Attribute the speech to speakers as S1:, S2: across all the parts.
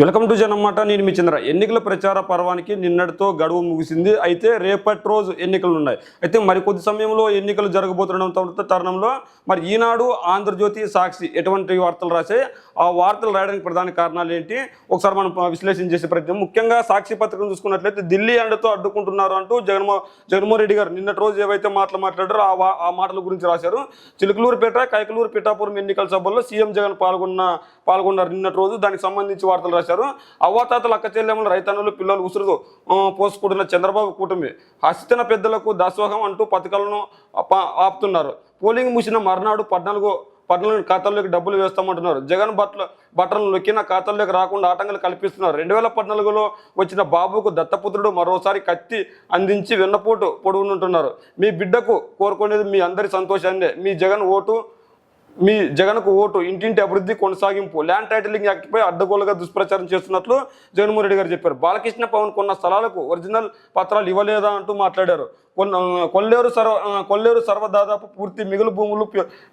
S1: Welcome to జనమాట. నేను మీ చంద్ర. ఎన్నికల ప్రచార పర్వానికి నిన్నటితో గడువు ముగిసింది. అయితే రేపటి రోజు ఎన్నికలు ఉన్నాయి. అయితే మరికొద్ది సమయంలో ఎన్నికలు జరగబోతుండటంతో తరుణంలో మరి ఈనాడు, ఆంధ్రజ్యోతి, సాక్షి ఎటువంటి వార్తలు రాశాయి, ఆ వార్తలు రాయడానికి ప్రధాన కారణాలు ఏంటి ఒకసారి మనం విశ్లేషణ చేసే ప్రయత్నం. ముఖ్యంగా సాక్షి పత్రికను చూసుకున్నట్లయితే ఢిల్లీ అండతో అడ్డుకుంటున్నారు అంటూ జగన్మోహన్ రెడ్డి గారు నిన్నటి రోజు ఏవైతే మాటలు మాట్లాడారో ఆ మాటల గురించి రాశారు. చిలుకలూరుపేట, కైకలూరు, పిఠాపురం ఎన్నికల సభల్లో సీఎం జగన్ పాల్గొన్నారు నిన్నటి రోజు. దానికి సంబంధించి వార్తలు రాశారు. అవ్వాతాతలు, అక్క చెల్లెములు, రైతన్నులు, పిల్లలు ఉసురు పోసుకుంటున్న చంద్రబాబు కూటమి హస్తిన పెద్దలకు దాసోహం అంటూ పథకాలను ఆపుతున్నారు. పోలింగ్ ముగిసిన మర్నాడు 14 ఖాతాల్లోకి డబ్బులు వేస్తామంటున్నారు. జగన్ బట్టలను నొక్కిన ఖాతాల్లోకి రాకుండా ఆటంకాలు కల్పిస్తున్నారు. 2014లో వచ్చిన బాబుకు దత్తపుత్రుడు మరోసారి కత్తి అందించి వెన్నపోటు పొడుగుంటున్నారు. మీ బిడ్డకు కోరుకునేది మీ అందరి సంతోషాన్నే. మీ జగన్కు ఓటు, ఇంటింటి అభివృద్ధి కొనసాగింపు, ల్యాండ్ టైటిలింగ్ యాక్ట్పై అడ్డగోలుగా దుష్ప్రచారం చేస్తున్నట్లు జగన్మోహన్ రెడ్డి గారు చెప్పారు. బాలకృష్ణ పవన్ కొన్న స్థలాలకు ఒరిజినల్ పత్రాలు ఇవ్వలేదా అంటూ మాట్లాడారు. కొల్లేరు సర్వ దాదాపు పూర్తి మిగులు భూములు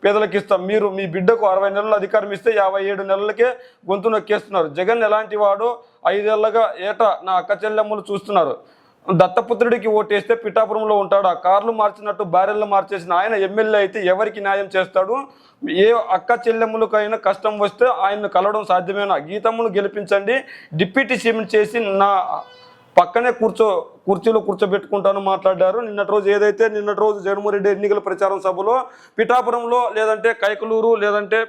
S1: పేదలకు ఇస్తాం. మీరు మీ బిడ్డకు 60 నెలలు అధికారం ఇస్తే 57 నెలలకే గొంతు నొక్కేస్తున్నారు. జగన్ ఎలాంటి వాడో 5 ఏళ్లుగా ఏటా నా అక్క చెల్లెమ్మలు చూస్తున్నారు. దత్తపుత్రుడికి ఓటేస్తే పిఠాపురంలో ఉంటాడా? కార్లు మార్చినట్టు భార్యలు మార్చేసిన ఆయన ఎమ్మెల్యే అయితే ఎవరికి న్యాయం చేస్తాడు? ఏ అక్క చెల్లెమ్మలకైనా కష్టం వస్తే ఆయన్ను కలవడం సాధ్యమేనా? గీతమ్మను గెలిపించండి, డిప్యూటీ సీఎం చేసి నా పక్కనే కుర్చీలో కూర్చోబెట్టుకుంటాను మాట్లాడారు. నిన్నటి రోజు జగన్మోహన్ రెడ్డి ఎన్నికల ప్రచారం సభలో పిఠాపురంలో, లేదంటే కైకలూరు, లేదంటే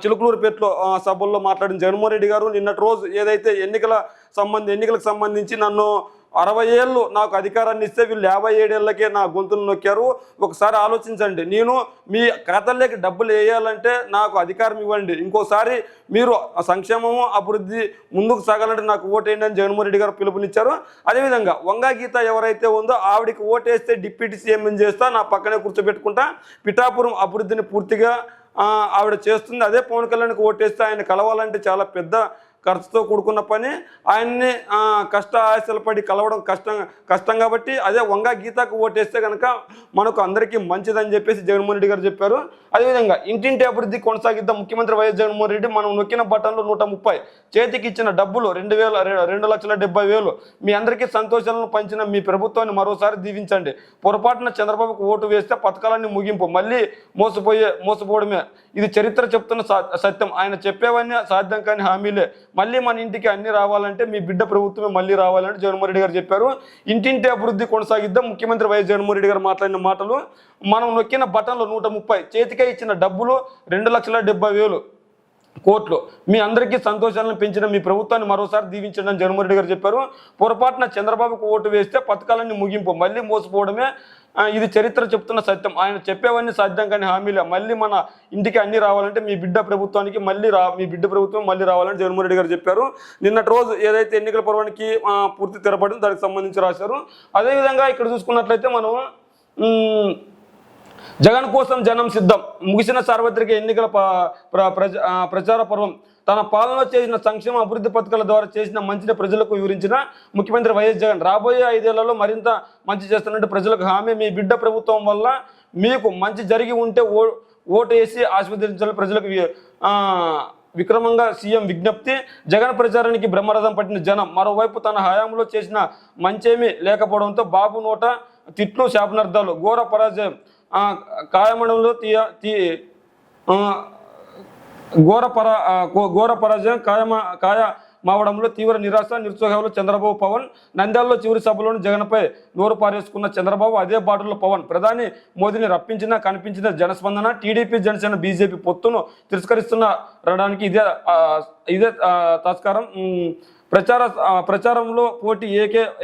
S1: చిలుకలూరుపేటలో సభల్లో మాట్లాడిన జగన్మోహన్ రెడ్డి గారు నిన్నటి రోజు ఏదైతే ఎన్నికలకు సంబంధించి నన్ను 60 ఏళ్ళు నాకు అధికారాన్ని ఇస్తే వీళ్ళు 57 ఏళ్ళకే నా గొంతును నొక్కారు. ఒకసారి ఆలోచించండి. నేను మీ ఖాతాల్లోకి డబ్బులు వేయాలంటే నాకు అధికారం ఇవ్వండి. ఇంకోసారి మీరు సంక్షేమము, అభివృద్ధి ముందుకు సాగాలంటే నాకు ఓటేయండి అని జగన్మోహన్ రెడ్డి గారు పిలుపునిచ్చారు. అదేవిధంగా వంగా గీత ఎవరైతే ఉందో ఆవిడికి ఓటేస్తే డిప్యూటీ సీఎం చేస్తా, నా పక్కనే కూర్చోబెట్టుకుంటా, పిఠాపురం అభివృద్ధిని పూర్తిగా ఆవిడ చేస్తుంది. అదే పవన్ కళ్యాణ్కి ఓటేస్తే ఆయన కలవాలంటే చాలా పెద్ద ఖర్చుతో కూడుకున్న పని. ఆయన్ని కష్ట ఆశలు పడి కలవడం కష్టం కాబట్టి అదే వంగా గీతకు ఓటేస్తే కనుక మనకు అందరికీ మంచిదని చెప్పేసి జగన్మోహన్ రెడ్డి గారు చెప్పారు. అదేవిధంగా ఇంటింటి అభివృద్ధి కొనసాగిద్దాం ముఖ్యమంత్రి వైఎస్ జగన్మోహన్ రెడ్డి. మనం నొక్కిన బటన్లు 130, చేతికి ఇచ్చిన డబ్బులు 2,70,000. మీ అందరికీ సంతోషాలను పంచిన మీ ప్రభుత్వాన్ని మరోసారి దీవించండి. పొరపాటున చంద్రబాబుకు ఓటు వేస్తే పథకాలన్నీ ముగింపు, మళ్ళీ మోసపోవడమే. ఇది చరిత్ర చెప్తున్న సత్యం. ఆయన చెప్పేవన్నీ సాధ్యం కాని హామీలే. మళ్ళీ మన ఇంటికి అన్ని రావాలంటే మీ బిడ్డ ప్రభుత్వమే మళ్ళీ రావాలంటే జగన్మోహన్ రెడ్డి గారు చెప్పారు. ఇంటింటి అభివృద్ధి కొనసాగిద్దాం ముఖ్యమంత్రి వైఎస్ జగన్మోహన్ రెడ్డి గారు మాట్లాడిన మాటలు. మనం నొక్కిన బటన్లు 130, చేతికే ఇచ్చిన డబ్బులు 2,70,000 కోట్లు. మీ అందరికీ సంతోషాలను పెంచిన మీ ప్రభుత్వాన్ని మరోసారి దీవించండి అని జగన్మోహన్ రెడ్డి గారు చెప్పారు. పొరపాటున చంద్రబాబుకు ఓటు వేస్తే పథకాలన్నీ ముగింపు, మళ్ళీ మోసపోవడమే. ఇది చరిత్ర చెప్తున్న సత్యం. ఆయన చెప్పేవన్నీ సాధ్యం కానీ హామీలే. మళ్ళీ మన ఇంటికి అన్ని రావాలంటే మీ బిడ్డ ప్రభుత్వం మళ్ళీ రావాలని జగన్మోహన్ రెడ్డి గారు చెప్పారు. నిన్నటి రోజు ఏదైతే ఎన్నికల పర్వానికి పూర్తి తెరపడిందో దానికి సంబంధించి రాశారు. అదేవిధంగా ఇక్కడ చూసుకున్నట్లయితే మనం జగన్ కోసం జనం సిద్ధం, ముగిసిన సార్వత్రిక ఎన్నికల ప్రచార పర్వం. తన పాలనలో చేసిన సంక్షేమ అభివృద్ధి పథకాల ద్వారా చేసిన మంచిని ప్రజలకు వివరించిన ముఖ్యమంత్రి వైఎస్ జగన్ రాబోయే 5 ఏళ్లలో మరింత మంచి చేస్తున్నట్టు ప్రజలకు హామీ. మీ బిడ్డ ప్రభుత్వం వల్ల మీకు మంచి జరిగి ఉంటే ఓటు వేసి ఆశీర్వదించాలని ప్రజలకు విక్రమంగా సీఎం విజ్ఞప్తి. జగన్ ప్రచారానికి బ్రహ్మరథం పట్టిన జనం. మరోవైపు తన హయాంలో చేసిన మంచేమీ లేకపోవడంతో బాబు నోట తిట్లు, శాపనార్థాలు, ఘోర పరాజయం కాయమడంలో ఘోర పరాజయం మావడంలో తీవ్ర నిరాశ, నిరుత్సాహంలో చంద్రబాబు, పవన్. నంద్యాలలో చివరి సభలోని జగన్పై నోరు పారేసుకున్న చంద్రబాబు, అదే బాటలో పవన్. ప్రధాని మోదీని రప్పించినా కనిపించిన జనస్పందన. టీడీపీ, జనసేన, బీజేపీ పొత్తును తిరస్కరిస్తున్నారడానికి ఇదే తాస్కారం. ప్రచారంలో పోటీ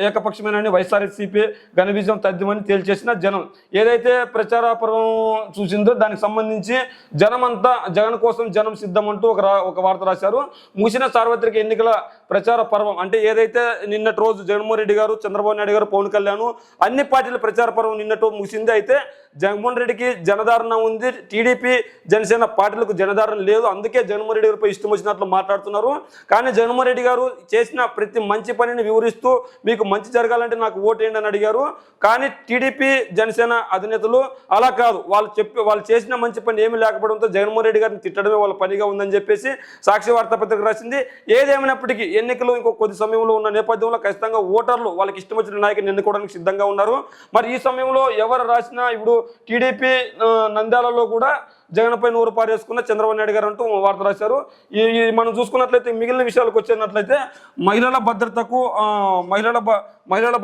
S1: ఏకపక్షమేనని వైఎస్ఆర్సీపీ ఘన విజయం తథ్యమని తేల్చేసిన జనం. ఏదైతే ప్రచార పర్వం చూసిందో దానికి సంబంధించి జనమంతా జగన్ కోసం జనం సిద్ధమంటూ ఒక వార్త రాశారు. ముగిసిన సార్వత్రిక ఎన్నికల ప్రచార పర్వం అంటే ఏదైతే నిన్నటి రోజు జగన్మోహన్ రెడ్డి గారు, చంద్రబాబు నాయుడు గారు, పవన్ కళ్యాణ్ అన్ని పార్టీల ప్రచార పర్వం నిన్నటి ముగిసింది. అయితే జగన్మోహన్ రెడ్డికి జనధారణ ఉంది, టీడీపీ జనసేన పార్టీలకు జనధారణ లేదు, అందుకే జగన్మోహన్ రెడ్డి గారిపై ఇష్టం వచ్చినట్లు మాట్లాడుతున్నారు. కానీ జగన్మోహన్ రెడ్డి గారు చేసిన ప్రతి మంచి పనిని వివరిస్తూ మీకు మంచి జరగాలంటే నాకు ఓటేయండి అని అడిగారు. కానీ టీడీపీ జనసేన అధినేతలు అలా కాదు, వాళ్ళు చేసిన మంచి పని ఏమీ లేకపోవడంతో జగన్మోహన్ రెడ్డి గారిని తిట్టడమే వాళ్ళ పనిగా ఉందని చెప్పేసి సాక్షి వార్తాపత్రిక రాసింది. ఏదేమైనప్పటికీ ఎన్నికలు ఇంకో కొద్ది సమయంలో ఉన్న నేపథ్యంలో ఖచ్చితంగా ఓటర్లు వాళ్ళకి ఇష్టం వచ్చిన నాయకుని ఎన్నుకోవడానికి సిద్ధంగా ఉన్నారు. మరి ఈ సమయంలో ఎవరు రాసినా ఇప్పుడు టీడీపీ నంద్యాలలో కూడా జగన్పై నూరు పారేసుకున్న చంద్రబాబు నాయుడు గారు అంటూ వార్త రాశారు. ఈ మనం చూసుకున్నట్లయితే మిగిలిన విషయాలకు వచ్చినట్లయితే మహిళల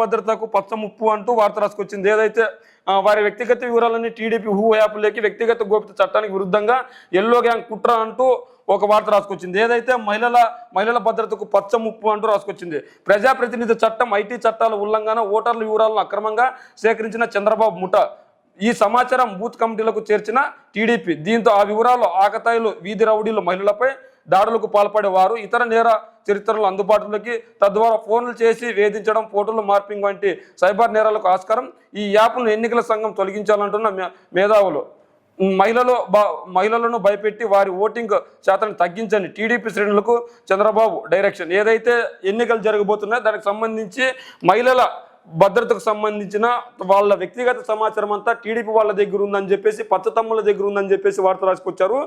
S1: భద్రతకు పచ్చ ముప్పు అంటూ వార్త రాసుకొచ్చింది. ఏదైతే వారి వ్యక్తిగత వివరాలన్నీ టీడీపీ యాప్లోకి వ్యక్తిగత గోప్యత చట్టానికి విరుద్ధంగా ఎల్లో గ్యాంగ్ కుట్ర అంటూ ఒక వార్త రాసుకొచ్చింది. ఏదైతే మహిళల భద్రతకు పచ్చ ముప్పు అంటూ రాసుకొచ్చింది. ప్రజాప్రతినిధి చట్టం, ఐటీ చట్టాల ఉల్లంఘన, ఓటర్ల వివరాలను అక్రమంగా సేకరించిన చంద్రబాబు ముఠా, ఈ సమాచారం బూత్ కమిటీలకు చేర్చిన టీడీపీ. దీంతో ఆ వివరాలు ఆకతాయిలు, వీధి రౌడీలు, మహిళలపై దాడులకు పాల్పడేవారు, ఇతర నేర చరిత్రలు అందుబాటులోకి, తద్వారా ఫోన్లు చేసి వేధించడం, ఫోటోలు మార్పింగ్ వంటి సైబర్ నేరాలకు ఆస్కారం. ఈ యాప్ను ఎన్నికల సంఘం తొలగించాలంటున్న మేధావులు. మహిళలను భయపెట్టి వారి ఓటింగ్ శాతాన్ని తగ్గించండి టీడీపీ శ్రేణులకు చంద్రబాబు డైరెక్షన్. ఏదైతే ఎన్నికలు జరగబోతున్నాయో దానికి సంబంధించి మహిళల భద్రతకు సంబంధించిన వాళ్ళ వ్యక్తిగత సమాచారం అంతా టీడీపీ వాళ్ళ దగ్గర ఉందని చెప్పేసి, పచ్చతమ్ముల దగ్గర ఉందని చెప్పేసి వార్త రాసుకొచ్చారు.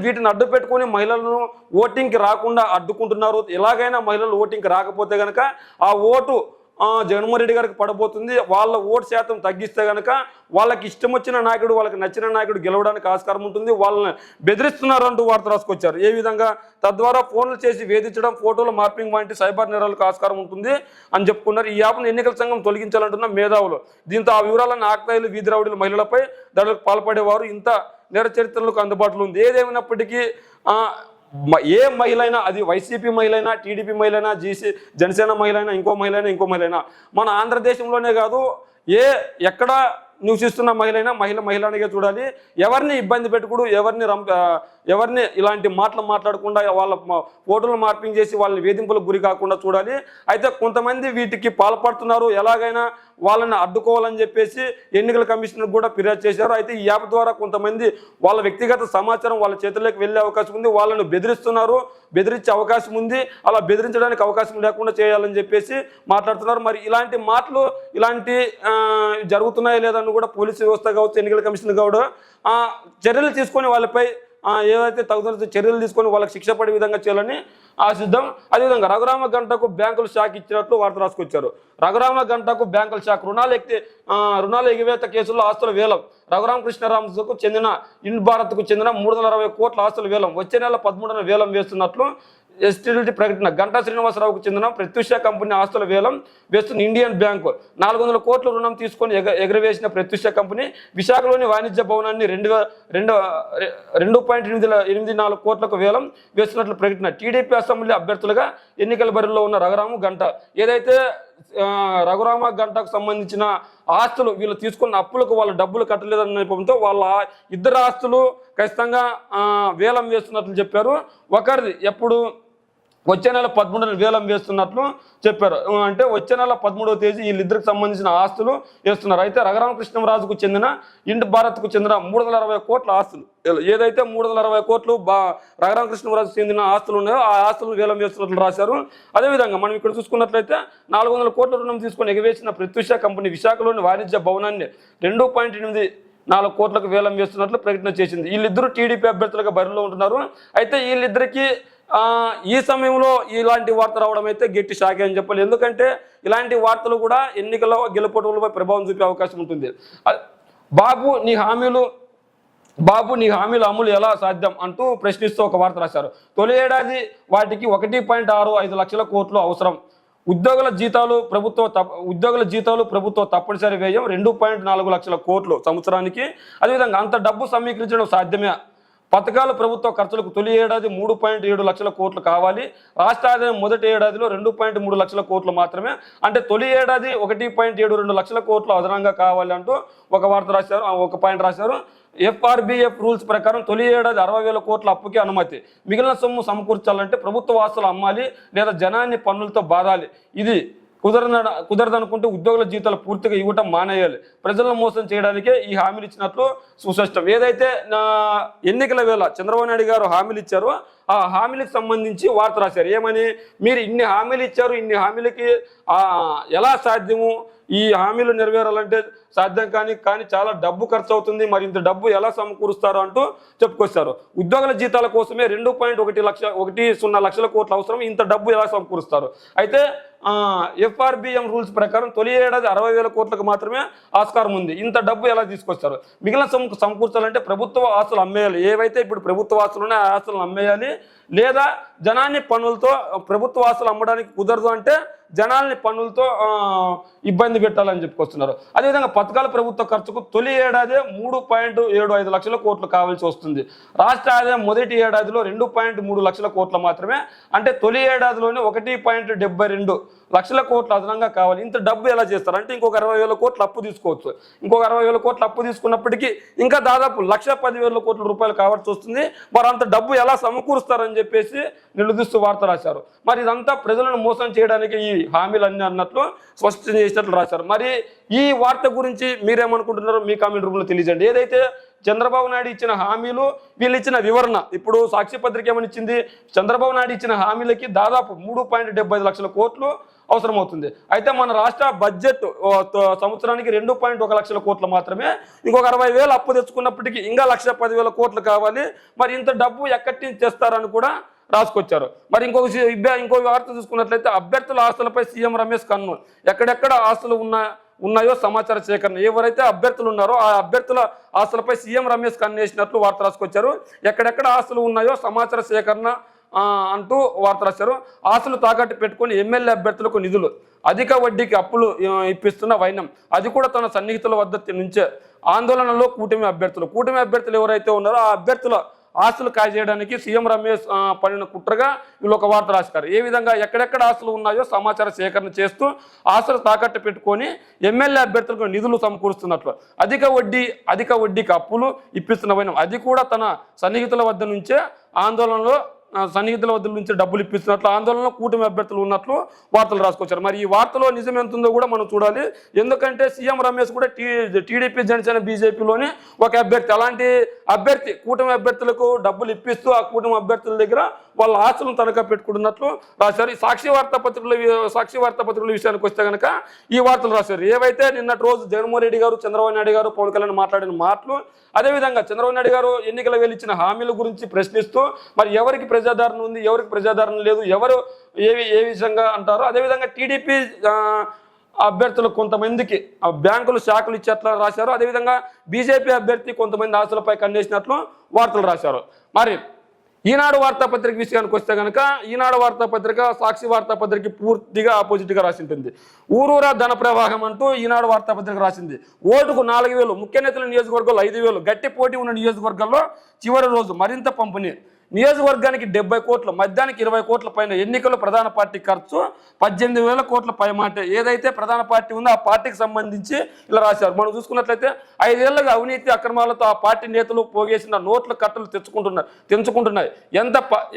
S1: వీటిని అడ్డు పెట్టుకుని మహిళలను ఓటింగ్కి రాకుండా అడ్డుకుంటున్నారు. ఎలాగైనా మహిళలు ఓటింగ్కి రాకపోతే కనుక ఆ ఓటు జగన్మోహన్ రెడ్డి గారికి పడబోతుంది. వాళ్ళ ఓటు శాతం తగ్గిస్తే కనుక వాళ్ళకి ఇష్టం వచ్చిన నాయకుడు, వాళ్ళకి నచ్చిన నాయకుడు గెలవడానికి ఆస్కారం ఉంటుంది. వాళ్ళని బెదిరిస్తున్నారు అంటూ వార్త రాసుకొచ్చారు. ఏ విధంగా? తద్వారా ఫోన్లు చేసి వేధించడం, ఫోటోల మార్పింగ్ వంటి సైబర్ నేరాలకు ఆస్కారం ఉంటుంది అని చెప్పుకున్నారు. ఈ యాప్ను ఎన్నికల సంఘం తొలగించాలంటున్న మేధావులు. దీంతో ఆ వివరాలను ఆకతాయిలు, వీధి రౌడీలు, మహిళలపై దాడులకు పాల్పడేవారు, ఇంత నేర చరిత్రలకు అందుబాటులో ఉంది. ఏదేమైనప్పటికీ ఏ మహిళ అయినా, అది వైసీపీ మహిళ అయినా, టీడీపీ మహిళ అయినా, జనసేన మహిళ అయినా, ఇంకో మహిళ అయినా, మన ఆంధ్రదేశంలోనే కాదు ఎక్కడ నివసిస్తున్న మహిళనిగా చూడాలి. ఎవరిని ఇబ్బంది పెట్టుకుడు, ఎవరిని ఇలాంటి మాటలు మాట్లాడకుండా, వాళ్ళ ఫోటోలు మార్పింగ్ చేసి వాళ్ళని వేధింపులకు గురి కాకుండా చూడాలి. అయితే కొంతమంది వీటికి పాల్పడుతున్నారు. ఎలాగైనా వాళ్ళని అడ్డుకోవాలని చెప్పేసి ఎన్నికల కమిషనర్ కూడా ఫిర్యాదు చేశారు. అయితే ఈ యాప్ ద్వారా కొంతమంది వాళ్ళ వ్యక్తిగత సమాచారం వాళ్ళ చేతుల్లోకి వెళ్ళే అవకాశం ఉంది. వాళ్ళను బెదిరిస్తున్నారు, బెదిరించే అవకాశం ఉంది. అలా బెదిరించడానికి అవకాశం లేకుండా చేయాలని చెప్పేసి మాట్లాడుతున్నారు. మరి ఇలాంటి మాటలు జరుగుతున్నాయా లేదని కూడా పోలీసు వ్యవస్థ కావచ్చు, ఎన్నికల కమిషన్ కూడా చర్యలు తీసుకొని వాళ్ళపై ఏదైతే తగుదల చర్యలు తీసుకొని వాళ్ళకి శిక్ష పడే విధంగా చేయాలని ఆశిద్దాం. అదేవిధంగా రఘురామ గంటకు బ్యాంకులు షాక్ ఇచ్చినట్లు వార్త రాసుకొచ్చారు. రఘురామ గంటకు బ్యాంకుల షాక్. రుణాల ఎగవేత కేసుల్లో ఆస్తుల వేలం. రఘురామకృష్ణరాజుకు చెందిన ఇండ్ భారత్కు చెందిన 360 కోట్ల ఆస్తుల వేలం వచ్చే నెల 13న వేలం వేస్తున్నట్లు ఎస్టీడీ ప్రకటన. గంటా శ్రీనివాసరావుకు చెందిన ప్రత్యూష కంపెనీ ఆస్తుల వేలం వేస్తున్న ఇండియన్ బ్యాంకు 400 కోట్ల రుణం తీసుకొని ఎగరవేసిన ప్రత్యూష కంపెనీ విశాఖలోని వాణిజ్య భవనాన్ని 2.84 కోట్లకు వేలం వేస్తున్నట్లు ప్రకటన. టీడీపీ అసెంబ్లీ అభ్యర్థులుగా ఎన్నికల బరిలో ఉన్న రఘురామ గంట. ఏదైతే రఘురామ గంటకు సంబంధించిన ఆస్తులు వీళ్ళు తీసుకున్న అప్పులకు వాళ్ళ డబ్బులు కట్టలేదన్న నేపథ్యంతో వాళ్ళ ఇద్దరు ఆస్తులు ఖచ్చితంగా వేలం వేస్తున్నట్లు చెప్పారు. ఒకరిది ఎప్పుడు వచ్చే నెల 13న వేలం వేస్తున్నట్లు చెప్పారు. అంటే వచ్చే నెల 13వ తేదీ వీళ్ళిద్దరికి సంబంధించిన ఆస్తులు వేస్తున్నారు. అయితే రఘురామకృష్ణరాజుకు చెందిన ఇండ్ భారత్కు చెందిన 360 కోట్ల ఆస్తులు, ఏదైతే 360 కోట్లు రఘురామకృష్ణరాజుకు చెందిన ఆస్తులు ఉన్నాయో ఆ ఆస్తులను వేలం వేస్తున్నట్లు రాశారు. అదేవిధంగా మనం ఇక్కడ చూసుకున్నట్లయితే 400 కోట్ల రుణం తీసుకొని ఎగవేసిన ప్రత్యూష కంపెనీ విశాఖలోని వాణిజ్య భవనాన్ని 2.84 కోట్లకు వేలం వేస్తున్నట్లు ప్రకటన చేసింది. వీళ్ళిద్దరూ టీడీపీ అభ్యర్థులుగా బరిలో ఉంటున్నారు. అయితే వీళ్ళిద్దరికీ ఈ సమయంలో ఇలాంటి వార్త రావడం అయితే గట్టి షాకే అని చెప్పాలి. ఎందుకంటే ఇలాంటి వార్తలు కూడా ఎన్నికల్లో గెలుపోటములపై ప్రభావం చూపే అవకాశం ఉంటుంది. బాబు నీ హామీల అమలు ఎలా సాధ్యం అంటూ ప్రశ్నిస్తూ ఒక వార్త రాశారు. తొలి ఏడాది వాటికి 1.65 లక్షల కోట్లు అవసరం. ఉద్యోగుల జీతాలు ప్రభుత్వ తప్పనిసరి వ్యయం 2.4 లక్షల కోట్లు సంవత్సరానికి. అదేవిధంగా అంత డబ్బు సమీకరించడం సాధ్యమే. పథకాలు ప్రభుత్వ ఖర్చులకు తొలి ఏడాది 3.7 లక్షల కోట్లు కావాలి. రాష్ట్ర ఆదాయం మొదటి ఏడాదిలో 2.3 లక్షల కోట్లు మాత్రమే. అంటే తొలి ఏడాది 1.72 లక్షల కోట్లు అదనంగా కావాలి అంటూ ఒక పాయింట్ రాశారు. FRBF రూల్స్ ప్రకారం తొలి ఏడాది 60,000 కోట్ల అప్పుకి అనుమతి. మిగిలిన సొమ్ము సమకూర్చాలంటే ప్రభుత్వ ఆస్తులు అమ్మాలి లేదా జనాన్ని పన్నులతో బాధాలి. ఇది కుదరదనుకుంటే ఉద్యోగుల జీతాలు పూర్తిగా ఇవ్వటం మానేయాలి. ప్రజలను మోసం చేయడానికే ఈ హామీలు ఇచ్చినట్లు సుస్పష్టం. ఏదైతే ఎన్నికల వేళ చంద్రబాబు నాయుడు గారు హామీలు ఇచ్చారో ఆ హామీలకు సంబంధించి వార్త రాశారు. ఏమని? మీరు ఇన్ని హామీలు ఇచ్చారు, ఇన్ని హామీలకి ఎలా సాధ్యము, ఈ హామీలు నెరవేరాలంటే సాధ్యం కానీ చాలా డబ్బు ఖర్చు అవుతుంది, మరి ఇంత డబ్బు ఎలా సమకూరుస్తారు అంటూ చెప్పుకొస్తారు. ఉద్యోగుల జీతాల కోసమే 2.1 లక్షల కోట్ల అవసరం, ఇంత డబ్బు ఎలా సమకూరుస్తారు? అయితే FRBM రూల్స్ ప్రకారం తొలి ఏడాది 60,000 కోట్లకు మాత్రమే ఆస్కారం ఉంది. ఇంత డబ్బు ఎలా తీసుకొస్తారు? మిగిలిన సమకూర్చాలంటే ప్రభుత్వ ఆస్తులు అమ్మేయాలి. ఏవైతే ఇప్పుడు ప్రభుత్వ ఆస్తులు ఉన్నాయో ఆ ఆస్తులను అమ్మేయాలి, లేదా జనాన్ని పన్నులతో ప్రభుత్వ ఆస్తులు అమ్మడానికి కుదరదు అంటే జనాల్ని పన్నులతో ఇబ్బంది పెట్టాలని చెప్పుకొస్తున్నారు. అదేవిధంగా పథకాల ప్రభుత్వ ఖర్చుకు తొలి ఏడాది 3.75 లక్షల కోట్లు కావాల్సి వస్తుంది. రాష్ట్ర ఆదాయం మొదటి ఏడాదిలో 2.3 లక్షల కోట్ల మాత్రమే, అంటే తొలి ఏడాదిలోనే 1.72 లక్షల కోట్లు అదనంగా కావాలి. ఇంత డబ్బు ఎలా చేస్తారు అంటే ఇంకొక 60,000 కోట్లు అప్పు తీసుకోవచ్చు. ఇంకొక 60,000 కోట్లు అప్పు తీసుకున్నప్పటికీ ఇంకా దాదాపు 1,10,000 కోట్ల రూపాయలు కావాల్సి వస్తుంది. మరి అంత డబ్బు ఎలా సమకూరుస్తారని చెప్పేసి నిలదీస్తూ వార్త రాశారు. మరి ఇదంతా ప్రజలను మోసం చేయడానికి ఈ హామీలన్నీ అన్నట్లు స్పష్టం చేసినట్లు రాశారు. మరి ఈ వార్త గురించి మీరేమనుకుంటున్నారో మీ కామెంట్ రూపంలో తెలియజేయండి. ఏదైతే చంద్రబాబు నాయుడు ఇచ్చిన హామీలు, వీళ్ళు ఇచ్చిన వివరణ, ఇప్పుడు సాక్షి పత్రిక ఏమని ఇచ్చింది? చంద్రబాబు నాయుడు ఇచ్చిన హామీలకి దాదాపు 3.75 లక్షల కోట్లు అవసరమవుతుంది. అయితే మన రాష్ట్ర బడ్జెట్ సంవత్సరానికి 2.1 లక్షల కోట్లు మాత్రమే. ఇంకొక 60,000 అప్పు తెచ్చుకున్నప్పటికీ ఇంకా 1,10,000 కోట్లు కావాలి. మరి ఇంత డబ్బు ఎక్కడి నుంచి తెస్తారని కూడా రాసుకొచ్చారు. మరి ఇంకో వార్త చూసుకున్నట్లయితే అభ్యర్థుల ఆస్తులపై సీఎం రమేష్ కన్ను. ఎక్కడెక్కడ ఆస్తులు ఉన్నాయో సమాచార సేకరణ. ఎవరైతే అభ్యర్థులు ఉన్నారో ఆ అభ్యర్థుల ఆస్తులపై సీఎం రమేష్ కన్ను వేసినట్లు వార్త రాసుకొచ్చారు. ఎక్కడెక్కడ ఆస్తులు ఉన్నాయో సమాచార సేకరణ అంటూ వార్త రాశారు. ఆస్తులు తాకట్టు పెట్టుకుని ఎమ్మెల్యే అభ్యర్థులకు నిధులు, అధిక వడ్డీకి అప్పులు ఇప్పిస్తున్న వైనం, అది కూడా తన సన్నిహితుల వద్ద నుంచే. ఆందోళనలో కూటమి అభ్యర్థులు ఎవరైతే ఉన్నారో ఆ అభ్యర్థుల ఆస్తులు కాజేయడానికి సీఎం రమేష్ పడిన కుట్రగా వీళ్ళు ఒక వార్త రాశారు. ఏ విధంగా ఎక్కడెక్కడ ఆస్తులు ఉన్నాయో సమాచార సేకరణ చేస్తూ ఆస్తులు తాకట్టు పెట్టుకొని ఎమ్మెల్యే అభ్యర్థులకు నిధులు సమకూరుస్తున్నట్లు, అధిక వడ్డీకి అప్పులు ఇప్పిస్తున్న వైనం, అది కూడా తన సన్నిహితుల వద్ద నుంచే డబ్బులు ఇప్పిస్తున్నట్లు, ఆందోళనలో కూటమి అభ్యర్థులు ఉన్నట్లు వార్తలు రాసుకొచ్చారు. మరి ఈ వార్తలో నిజం ఎంత ఉందో కూడా మనం చూడాలి. ఎందుకంటే సీఎం రమేష్ కూడా టీడీపీ జనసేన బీజేపీలోని ఒక అభ్యర్థి. అలాంటి అభ్యర్థి కూటమి అభ్యర్థులకు డబ్బులు ఇప్పిస్తూ ఆ కూటమి అభ్యర్థుల దగ్గర వాళ్ళ ఆస్తులను తనఖా పెట్టుకుంటున్నట్లు రాశారు. ఈ సాక్షి వార్తాపత్రికల విషయానికి వస్తే కనుక ఈ వార్తలు రాశారు. ఏవైతే నిన్నటి రోజు జగన్మోహన్ రెడ్డి గారు, చంద్రబాబు నాయుడు గారు, పవన్ కళ్యాణ్ మాట్లాడిన మాటలు, అదేవిధంగా చంద్రబాబు నాయుడు గారు ఎన్నికల వేళ ఇచ్చిన హామీల గురించి ప్రశ్నిస్తూ మరి ఎవరికి ప్రజాదరణ ఉంది, ఎవరికి ప్రజాదరణ లేదు, ఎవరు ఏ విధంగా అంటారో, అదేవిధంగా టీడీపీ అభ్యర్థులు కొంతమందికి బ్యాంకులు శాఖలు ఇచ్చేట్లా రాశారు. అదేవిధంగా బీజేపీ అభ్యర్థి కొంతమంది ఆస్తులపై కన్నేసినట్లు వార్తలు రాశారు. మరి ఈనాడు వార్తాపత్రిక విషయానికి వస్తే కనుక ఈనాడు వార్తాపత్రిక సాక్షి వార్తాపత్రిక పూర్తిగా ఆపోజిట్గా రాసింటుంది. ఊరూరా ధన ప్రవాహం అంటూ ఈనాడు వార్తాపత్రిక రాసింది. ఓటుకు 4,000, ముఖ్య నేతల నియోజకవర్గాల్లో 5,000, గట్టి పోటీ ఉన్న నియోజకవర్గాల్లో చివరి రోజు మరింత పంపిణీ. నియోజకవర్గానికి 70 కోట్లు, మధ్యానికి 20 కోట్ల పైన. ఎన్నికలు ప్రధాన పార్టీ ఖర్చు 18,000 కోట్ల పై మాట. ఏదైతే ప్రధాన పార్టీ ఉందో ఆ పార్టీకి సంబంధించి ఇలా రాశారు. మనం చూసుకున్నట్లయితే 5 ఏళ్లుగా అవినీతి అక్రమాలతో ఆ పార్టీ నేతలు పోగేసిన నోట్ల కట్టలు తెంచుకుంటున్నాయి.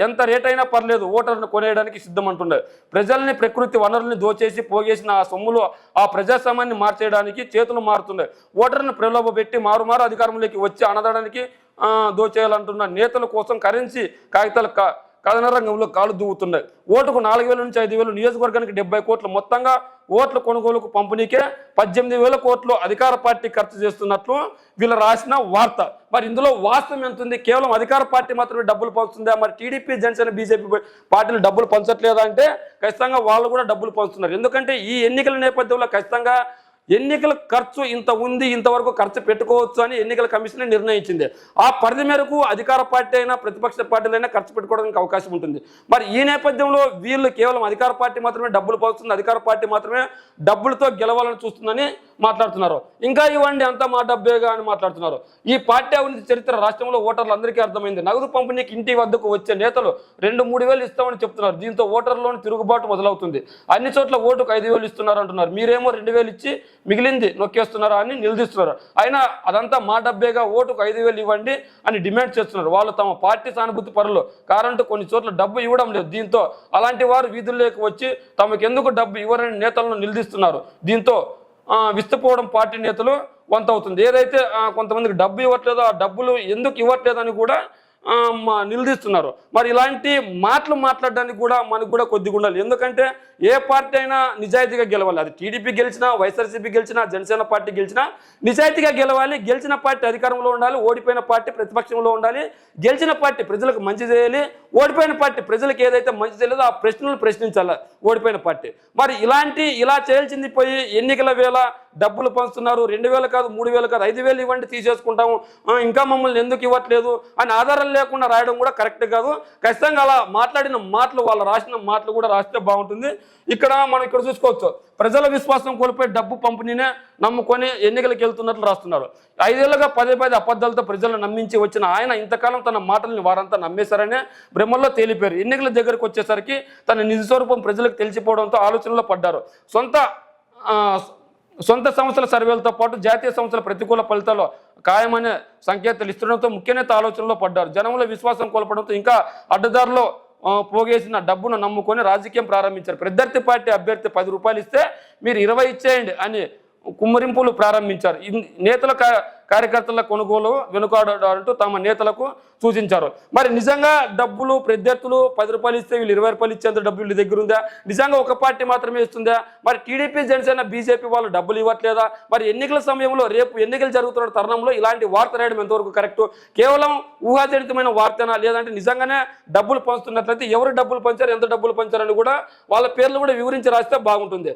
S1: ఎంత రేట్ అయినా పర్లేదు ఓటర్లను కొనేయడానికి సిద్ధమంటున్నాయి. ప్రజల్ని, ప్రకృతి వనరుల్ని దోచేసి పోగేసిన ఆ సొమ్ములు ఆ ప్రజాస్వామ్యాన్ని మార్చేయడానికి చేతులు మారుతున్నాయి. ఓటర్లను ప్రలోభపెట్టి మారుమారు అధికారంలోకి వచ్చి అనదడానికి దోచేయాలంటున్న నేతల కోసం కరెన్సీ కాగితాలు కథన రంగంలో కాలు దువ్వుతున్నాయి. ఓటుకు 4,000 నుంచి 5,000, నియోజకవర్గానికి 70 కోట్లు, మొత్తంగా ఓట్ల కొనుగోలుకు పంపిణీకే 18,000 కోట్లు అధికార పార్టీ ఖర్చు చేస్తున్నట్లు వీళ్ళు రాసిన వార్త. మరి ఇందులో వాస్తవం ఎంత ఉంది? కేవలం అధికార పార్టీ మాత్రమే డబ్బులు పంచుతుందా? మరి టీడీపీ, జనసేన, బీజేపీ పార్టీలు డబ్బులు పంచట్లేదా అంటే ఖచ్చితంగా వాళ్ళు కూడా డబ్బులు పంచుతున్నారు. ఎందుకంటే ఈ ఎన్నికల నేపథ్యంలో ఖచ్చితంగా ఎన్నికల ఖర్చు ఇంత ఉంది, ఇంతవరకు ఖర్చు పెట్టుకోవచ్చు అని ఎన్నికల కమిషన్ నిర్ణయించింది. ఆ పరిధి మేరకు అధికార పార్టీ అయినా ప్రతిపక్ష పార్టీలైనా ఖర్చు పెట్టుకోవడానికి అవకాశం ఉంటుంది. మరి ఈ నేపథ్యంలో వీళ్ళు కేవలం అధికార పార్టీ మాత్రమే డబ్బులు పంచుతుంది, అధికార పార్టీ మాత్రమే డబ్బులతో గెలవాలని చూస్తుందని మాట్లాడుతున్నారు. ఇంకా ఇవ్వండి అంతా మా డబ్బేగా అని మాట్లాడుతున్నారు. ఈ పార్టీ అవినీతి చరిత్ర రాష్ట్రంలో ఓటర్లందరికీ అర్థమైంది. నగదు పంపిణీకి ఇంటి వద్దకు వచ్చే నేతలు 2-3 వేలు ఇస్తామని చెప్తున్నారు. దీంతో ఓటర్లోని తిరుగుబాటు మొదలవుతుంది. అన్ని చోట్ల ఓటుకు 5,000 ఇస్తున్నారు అంటున్నారు. మీరేమో 2,000 ఇచ్చి మిగిలింది నొక్కేస్తున్నారా అని నిలదీస్తున్నారు. అయినా అదంతా మా డబ్బేగా, ఓటుకు 5,000 ఇవ్వండి అని డిమాండ్ చేస్తున్నారు. వాళ్ళు తమ పార్టీ సానుభూతి పరులు కారంటూ కొన్ని చోట్ల డబ్బు ఇవ్వడం లేదు. దీంతో అలాంటి వారు వీధుల్లోకి వచ్చి తమకెందుకు డబ్బు ఇవ్వరని నేతలను నిలదీస్తున్నారు. దీంతో విస్తుపోవడం పార్టీ నేతలు వంతవుతుంది. ఏదైతే కొంతమందికి డబ్బు ఇవ్వట్లేదో ఆ డబ్బులు ఎందుకు ఇవ్వట్లేదని కూడా నిలదీస్తున్నారు. మరి ఇలాంటి మాటలు మాట్లాడడానికి కూడా మనకు కూడా కొద్దిగా ఉండాలి. ఎందుకంటే ఏ పార్టీ అయినా నిజాయితీగా గెలవాలి. అది టీడీపీ గెలిచినా, వైఎస్ఆర్సీపీ గెలిచినా, జనసేన పార్టీ గెలిచినా నిజాయితీగా గెలవాలి. గెలిచిన పార్టీ అధికారంలో ఉండాలి, ఓడిపోయిన పార్టీ ప్రతిపక్షంలో ఉండాలి. గెలిచిన పార్టీ ప్రజలకు మంచి చేయాలి, ఓడిపోయిన పార్టీ ప్రజలకు ఏదైతే మంచి చేయలేదో ఆ ప్రశ్నలు ప్రశ్నించాలి ఓడిపోయిన పార్టీ. మరి ఇలా చేయాల్సింది పోయి ఎన్నికల వేళ డబ్బులు పంచుతున్నారు, 2,000 కాదు, 3,000 కాదు, 5,000 ఇవ్వండి తీసేసుకుంటాము, ఇంకా మమ్మల్ని ఎందుకు ఇవ్వట్లేదు అని ఆధారం లేకుండా రాయడం కూడా కరెక్ట్ కాదు. ఖచ్చితంగా అలా మాట్లాడిన మాటలు, వాళ్ళు రాసిన మాటలు కూడా రాస్తే బాగుంటుంది. మనం ఇక్కడ చూసుకోవచ్చు, ప్రజల విశ్వాసం కోల్పోయి డబ్బు పంపిణీనే నమ్ముకొని ఎన్నికలకు వెళ్తున్నట్లు రాస్తున్నారు. 5 ఏళ్లుగా పదే అబద్ధాలతో ప్రజలను నమ్మించి వచ్చిన ఆయన ఇంతకాలం తన మాటల్ని వారంతా నమ్మేశారనే భ్రమల్లో తేలిపోయారు. ఎన్నికల దగ్గరకు వచ్చేసరికి తన నిజ స్వరూపం ప్రజలకు తెలిసిపోవడంతో ఆలోచనలో పడ్డారు. సొంత సంస్థల సర్వేలతో పాటు జాతీయ సంస్థల ప్రతికూల ఫలితాలు ఖాయమనే సంకేతాలు ఇస్తుండడంతో ముఖ్య నేత ఆలోచనలో పడ్డారు. జనంలో విశ్వాసం కోల్పడంతో ఇంకా అడ్డదారిలో పోగేసిన డబ్బును నమ్ముకొని రాజకీయం ప్రారంభించారు. ప్రత్యర్థి పార్టీ అభ్యర్థి 10 రూపాయలు ఇస్తే మీరు 20 ఇచ్చేయండి అని కుమ్మరింపులు ప్రారంభించారు. నేతల కార్యకర్తల కొనుగోలు వెనుకాడంటూ తమ నేతలకు సూచించారు. మరి నిజంగా డబ్బులు ప్రత్యర్థులు 10 రూపాయలు ఇస్తే వీళ్ళు 20 రూపాయలు ఇచ్చేంత డబ్బులు వీళ్ళ దగ్గర ఉందా? నిజంగా ఒక పార్టీ మాత్రమే ఇస్తుందా? మరి టీడీపీ, జనసేన, బీజేపీ వాళ్ళు డబ్బులు ఇవ్వట్లేదా? మరి ఎన్నికల సమయంలో, రేపు ఎన్నికలు జరుగుతున్న తరుణంలో ఇలాంటి వార్త రాయడం ఎంతవరకు కరెక్ట్? కేవలం ఊహాజనితమైన వార్తనా, లేదంటే నిజంగానే డబ్బులు పంచుతున్నట్లయితే ఎవరు డబ్బులు పంచారు, ఎంత డబ్బులు పంచారని కూడా వాళ్ళ పేర్లు కూడా వివరించి రాస్తే బాగుంటుంది.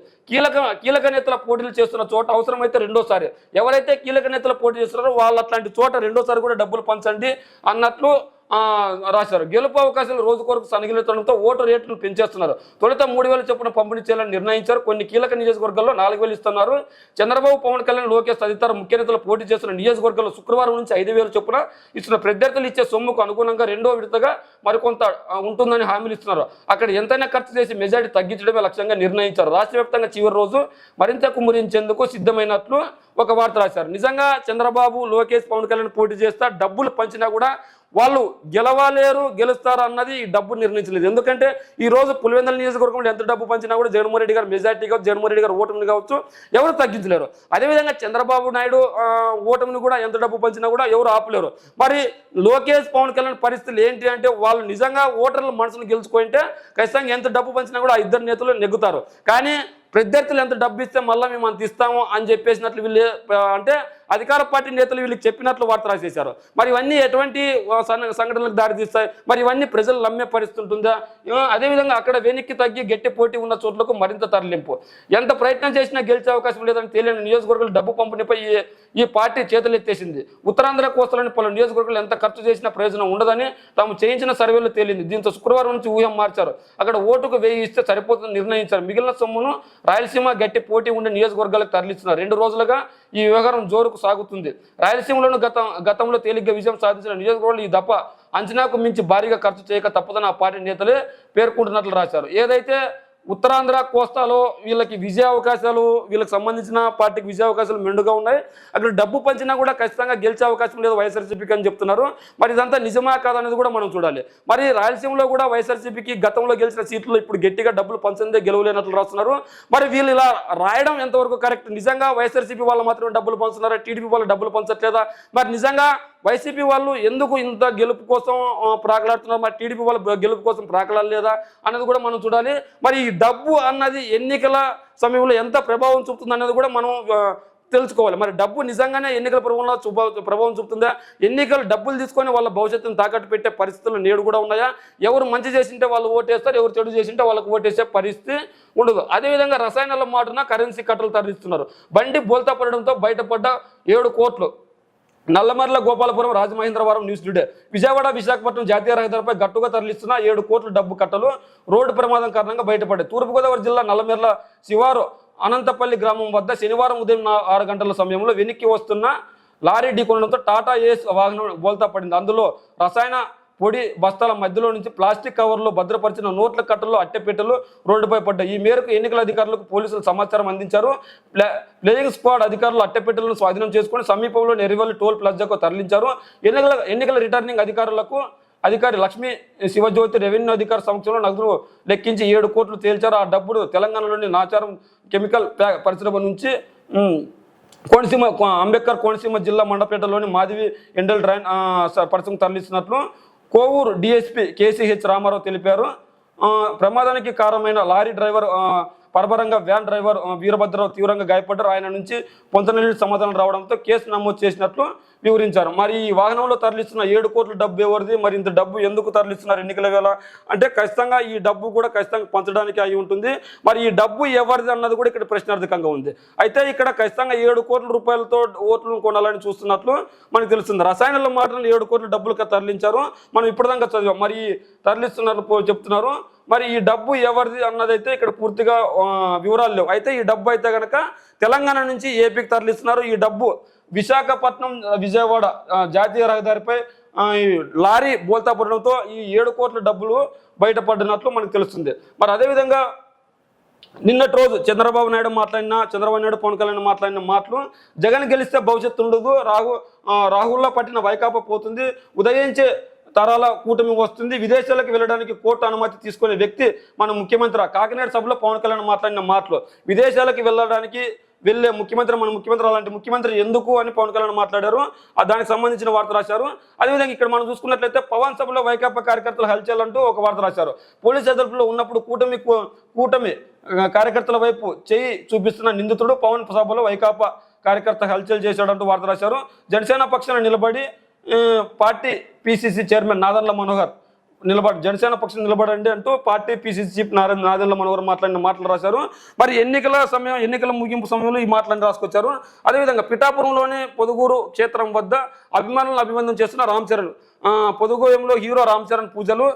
S1: కీలక నేతల పోటీలు చేస్తున్న చోట అవసరమైతే రెండోసారి ఎవరైతే కీలక నేతల పోటీ చేస్తున్నారో వాళ్ళు అట్లాంటి చోట రెండోసారి కూడా డబ్బులు పంచండి అన్నట్లు రాశారు. గెలుపు అవకాశాలు రోజుకొరకు సన్నగిలుతుండడంతో ఓటు రేట్లను పెంచేస్తున్నారు. తొలుత 3,000 చొప్పున పంపిణీ చేయాలని నిర్ణయించారు. కొన్ని కీలక నియోజకవర్గాల్లో 4,000 ఇస్తున్నారు. చంద్రబాబు, పవన్ కళ్యాణ్, లోకేష్ తదితర ముఖ్య నేతలు పోటీ చేస్తున్న నియోజకవర్గాల్లో శుక్రవారం నుంచి 5,000 చొప్పున ఇస్తున్న ప్రత్యర్థులు ఇచ్చే సొమ్ముకు అనుగుణంగా రెండో విడతగా మరికొంత ఉంటుందని హామీలు ఇస్తున్నారు. అక్కడ ఎంతైనా ఖర్చు చేసి మెజారిటీ తగ్గించడమే లక్ష్యంగా నిర్ణయించారు. రాష్ట్ర వ్యాప్తంగా చివరి రోజు మరింత కుమ్మరించేందుకు సిద్ధమైనట్లు ఒక వార్త రాశారు. నిజంగా చంద్రబాబు, లోకేష్, పవన్ కళ్యాణ్ పోటీ చేస్తా డబ్బులు పంచినా కూడా వాళ్ళు గెలవలేరు, గెలుస్తారు అన్నది ఈ డబ్బు నిర్ణయించలేదు. ఎందుకంటే ఈ రోజు పులివెందుల నియోజకవర్గంలో ఎంత డబ్బు పంచినా కూడా జగన్మోహన్ రెడ్డి గారు మెజార్టీ కావచ్చు, జగన్మోహన్ రెడ్డి గారు ఓటమిని కావచ్చు ఎవరు తగ్గించలేరు. అదేవిధంగా చంద్రబాబు నాయుడు ఓటమిని కూడా ఎంత డబ్బు పంచినా కూడా ఎవరు ఆపలేరు. మరి లోకేష్, పవన్ కళ్యాణ్ పరిస్థితులు ఏంటి అంటే వాళ్ళు నిజంగా ఓటర్ల మనసును గెలుచుకుంటే ఖచ్చితంగా ఎంత డబ్బు పంచినా కూడా ఆ ఇద్దరు నేతలు నెగ్గుతారు. కానీ ప్రత్యర్థులు ఎంత డబ్బు ఇస్తే మళ్ళీ మేము అంత ఇస్తాము అని చెప్పేసినట్లు వీళ్ళు అంటే అధికార పార్టీ నేతలు వీళ్ళకి చెప్పినట్లు వార్త రాసేశారు. మరి ఇవన్నీ ఎటువంటి సంఘటనలకు దారితీస్తాయి? మరి ఇవన్నీ ప్రజలు నమ్మే పరిస్థితి ఉంటుందా? అదేవిధంగా అక్కడ వెనక్కి తగ్గి గట్టి పోటీ ఉన్న చోట్లకు మరింత తరలింపు. ఎంత ప్రయత్నం చేసినా గెలిచే అవకాశం లేదని తెలియని నియోజకవర్గాలు డబ్బు పంపిణీపై ఈ పార్టీ చేతులెత్తేసింది. ఉత్తరాంధ్ర కోస్తలోని పలు నియోజకవర్గాలు ఎంత ఖర్చు చేసినా ప్రయోజనం ఉండదని తాము చేయించిన సర్వేలో తేలింది. దీంతో శుక్రవారం నుంచి ఊహం మార్చారు. అక్కడ ఓటుకు 1000 ఇస్తే సరిపోతుందని నిర్ణయించారు. మిగిలిన సొమ్మును రాయలసీమ గట్టి పోటీ ఉండే నియోజకవర్గాలకు తరలిస్తున్నారు. 2 రోజులుగా ఈ వ్యవహారం జోరుకు సాగుతుంది. రాయలసీమలోను గతంలో తేలిగ్గా విజయం సాధించిన నియోజకవర్గాలు ఈ దఫా అంచనాకు మించి భారీగా ఖర్చు చేయక తప్పదని ఆ పార్టీ నేతలే పేర్కొంటున్నట్లు రాశారు. ఏదైతే ఉత్తరాంధ్ర కోస్తాలో వీళ్ళకి విజయ అవకాశాలు, వీళ్ళకి సంబంధించిన పార్టీకి విజయ అవకాశాలు మెండుగా ఉన్నాయి. అక్కడ డబ్బు పంచినా కూడా ఖచ్చితంగా గెలిచే అవకాశం లేదు వైఎస్ఆర్సీపీకి అని చెప్తున్నారు. మరి ఇదంతా నిజమా కాదనేది కూడా మనం చూడాలి. మరి రాయలసీమలో కూడా వైఎస్ఆర్సీపీకి గతంలో గెలిచిన సీట్లు ఇప్పుడు గట్టిగా డబ్బులు పంచిందే గెలవలేనట్లు రాస్తున్నారు. మరి వీళ్ళు ఇలా రాయడం ఎంతవరకు కరెక్ట్? నిజంగా వైఎస్ఆర్సీపీ వాళ్ళు మాత్రమే డబ్బులు పంచుతున్నారా, టీడీపీ వాళ్ళు డబ్బులు పంచట్లేదా? మరి నిజంగా వైసీపీ వాళ్ళు ఎందుకు ఇంత గెలుపు కోసం ప్రాకలాడుతున్నారు, మరి టీడీపీ వాళ్ళ గెలుపు కోసం ప్రాకలాడలేదా అనేది కూడా మనం చూడాలి. మరి ఈ డబ్బు అన్నది ఎన్నికల సమయంలో ఎంత ప్రభావం చూపుతుంది అనేది కూడా మనం తెలుసుకోవాలి. మరి డబ్బు నిజంగానే ఎన్నికల ప్రభావం చూపుతుందా? ఎన్నికలు డబ్బులు తీసుకొని వాళ్ళ భవిష్యత్తును తాకట్టు పెట్టే పరిస్థితులు నేడు కూడా ఉన్నాయా? ఎవరు మంచి చేసింటే వాళ్ళు ఓటేస్తారు, ఎవరు చెడు చేసింటే వాళ్ళకు ఓటేసే పరిస్థితి ఉండదు. అదేవిధంగా రసాయనాల మాటున కరెన్సీ కట్టలు తరలిస్తున్నారు. బండి బోల్తా పడడంతో బయటపడ్డ 7 కోట్లు. నల్లమర్ల, గోపాలపురం, రాజమహేంద్రవరం న్యూస్ టుడే. విజయవాడ, విశాఖపట్నం జాతీయ రహదారిపై గట్టుగా తరలిస్తున్న 7 కోట్ల డబ్బు కట్టలు రోడ్డు ప్రమాదం కారణంగా బయటపడ్డాయి. తూర్పుగోదావరి జిల్లా నల్లమర్ల శివారు అనంతపల్లి గ్రామం వద్ద శనివారం ఉదయం 6 గంటల సమయంలో వెనక్కి వస్తున్న లారీ ఢీకొనడంతో టాటా ఏస్ వాహనం బోల్తా పడింది. అందులో రసాయన పొడి బస్తాల మధ్యలో నుంచి ప్లాస్టిక్ కవర్లు భద్రపరిచిన నోట్ల కట్టలు అట్టెపెట్టెలు రోడ్డుపై పడ్డాయి. ఈ మేరకు ఎన్నికల అధికారులకు పోలీసులు సమాచారం అందించారు. ప్లేయింగ్ స్క్వాడ్ అధికారులు అట్టెపెట్టెలను స్వాధీనం చేసుకుని సమీపంలో నెరివల్లి టోల్ ప్లాజాకు తరలించారు. ఎన్నికల రిటర్నింగ్ అధికారి లక్ష్మీ శివజ్యోతి రెవెన్యూ అధికారి సమక్షంలో నగదు లెక్కించి 7 కోట్లు తేల్చారు. ఆ డబ్బులు తెలంగాణలోని నాచారం కెమికల్ పరిశ్రమ నుంచి అంబేద్కర్ కోనసీమ జిల్లా మండపేటలోని మాధవి ఎండల్ డ్రైన్ పరిశ్రమకు తరలిస్తున్నట్లు కోవూరు డిఎస్పీ కేసీహెచ్ రామారావు తెలిపారు. ప్రమాదానికి కారణమైన లారీ డ్రైవర్ పరబరంగా వ్యాన్ డ్రైవర్ వీరభద్రరావు తీవ్రంగా గాయపడ్డారు. ఆయన నుంచి పొంతనలేని సమాధానం రావడంతో కేసు నమోదు చేసినట్లు వివరించారు. మరి ఈ వాహనంలో తరలిస్తున్న 7 కోట్ల డబ్బు ఎవరిది, మరి ఇంత డబ్బు ఎందుకు తరలిస్తున్నారు ఎన్నికల వేళ అంటే ఖచ్చితంగా ఈ డబ్బు కూడా ఖచ్చితంగా పంచడానికి అయి ఉంటుంది. మరి ఈ డబ్బు ఎవరిది అన్నది కూడా ఇక్కడ ప్రశ్నార్థకంగా ఉంది. అయితే ఇక్కడ ఖచ్చితంగా 7 కోట్ల రూపాయలతో ఓట్లను కొనాలని చూస్తున్నట్లు మనకు తెలుస్తుంది. రసాయనాల మాటలు 7 కోట్ల డబ్బులుగా తరలించారు. మనం ఇప్పటిదాకా చదివాం. మరి తరలిస్తున్నారు చెప్తున్నారు. మరి ఈ డబ్బు ఎవరిది అన్నదైతే ఇక్కడ పూర్తిగా వివరాలు లేవు. అయితే ఈ డబ్బు అయితే కనుక తెలంగాణ నుంచి ఏపీకి తరలిస్తున్నారు. ఈ డబ్బు విశాఖపట్నం విజయవాడ జాతీయ రహదారిపై లారీ బోల్తా పడడంతో ఈ 7 కోట్ల డబ్బులు బయటపడినట్లు మనకు తెలుస్తుంది. మరి అదేవిధంగా నిన్నటి రోజు చంద్రబాబు నాయుడు పవన్ కళ్యాణ్ మాట్లాడిన మాటలు జగన్ గెలిస్తే భవిష్యత్తు ఉండదు, రాహుల్లో పట్టిన వైకాపా పోతుంది, ఉదయించే తరాల కూటమి వస్తుంది, విదేశాలకు వెళ్ళడానికి కోర్టు అనుమతి తీసుకునే వ్యక్తి మన ముఖ్యమంత్రి. కాకినాడ సభలో పవన్ కళ్యాణ్ మాట్లాడిన మాటలు విదేశాలకు వెళ్ళడానికి వెళ్ళే ముఖ్యమంత్రి మన ముఖ్యమంత్రి, అలాంటి ముఖ్యమంత్రి ఎందుకు అని పవన్ కళ్యాణ్ మాట్లాడారు. దానికి సంబంధించిన వార్త రాశారు. అదేవిధంగా ఇక్కడ మనం చూసుకున్నట్లయితే పవన్ సభలో వైకాపా కార్యకర్తలు హల్చల్ అంటూ ఒక వార్త రాశారు. పోలీస్ అదుపులో ఉన్నప్పుడు కూటమి కార్యకర్తల వైపు చేయి చూపిస్తున్న నిందితుడు పవన్ సభలో వైకాపా కార్యకర్త హల్చల్ చేశాడంటూ వార్త రాశారు. జనసేన పక్షాన నిలబడి party PCC chairman Nadendla Manohar Janasena పక్షం నిలబడండి అంటూ party PCC chief Nadendla Manohar మాట్లాడిన మాటలు రాశారు. మరి ఎన్నికల ముగింపు సమయంలో ఈ మాటలను రాసుకొచ్చారు. అదేవిధంగా పిఠాపురంలోని పొదుగూరు క్షేత్రం వద్ద అభిమానులను అభివందనం చేస్తున్న రామ్ చరణ్, పొదుగూయంలో హీరో రామ్ చరణ్ పూజలు,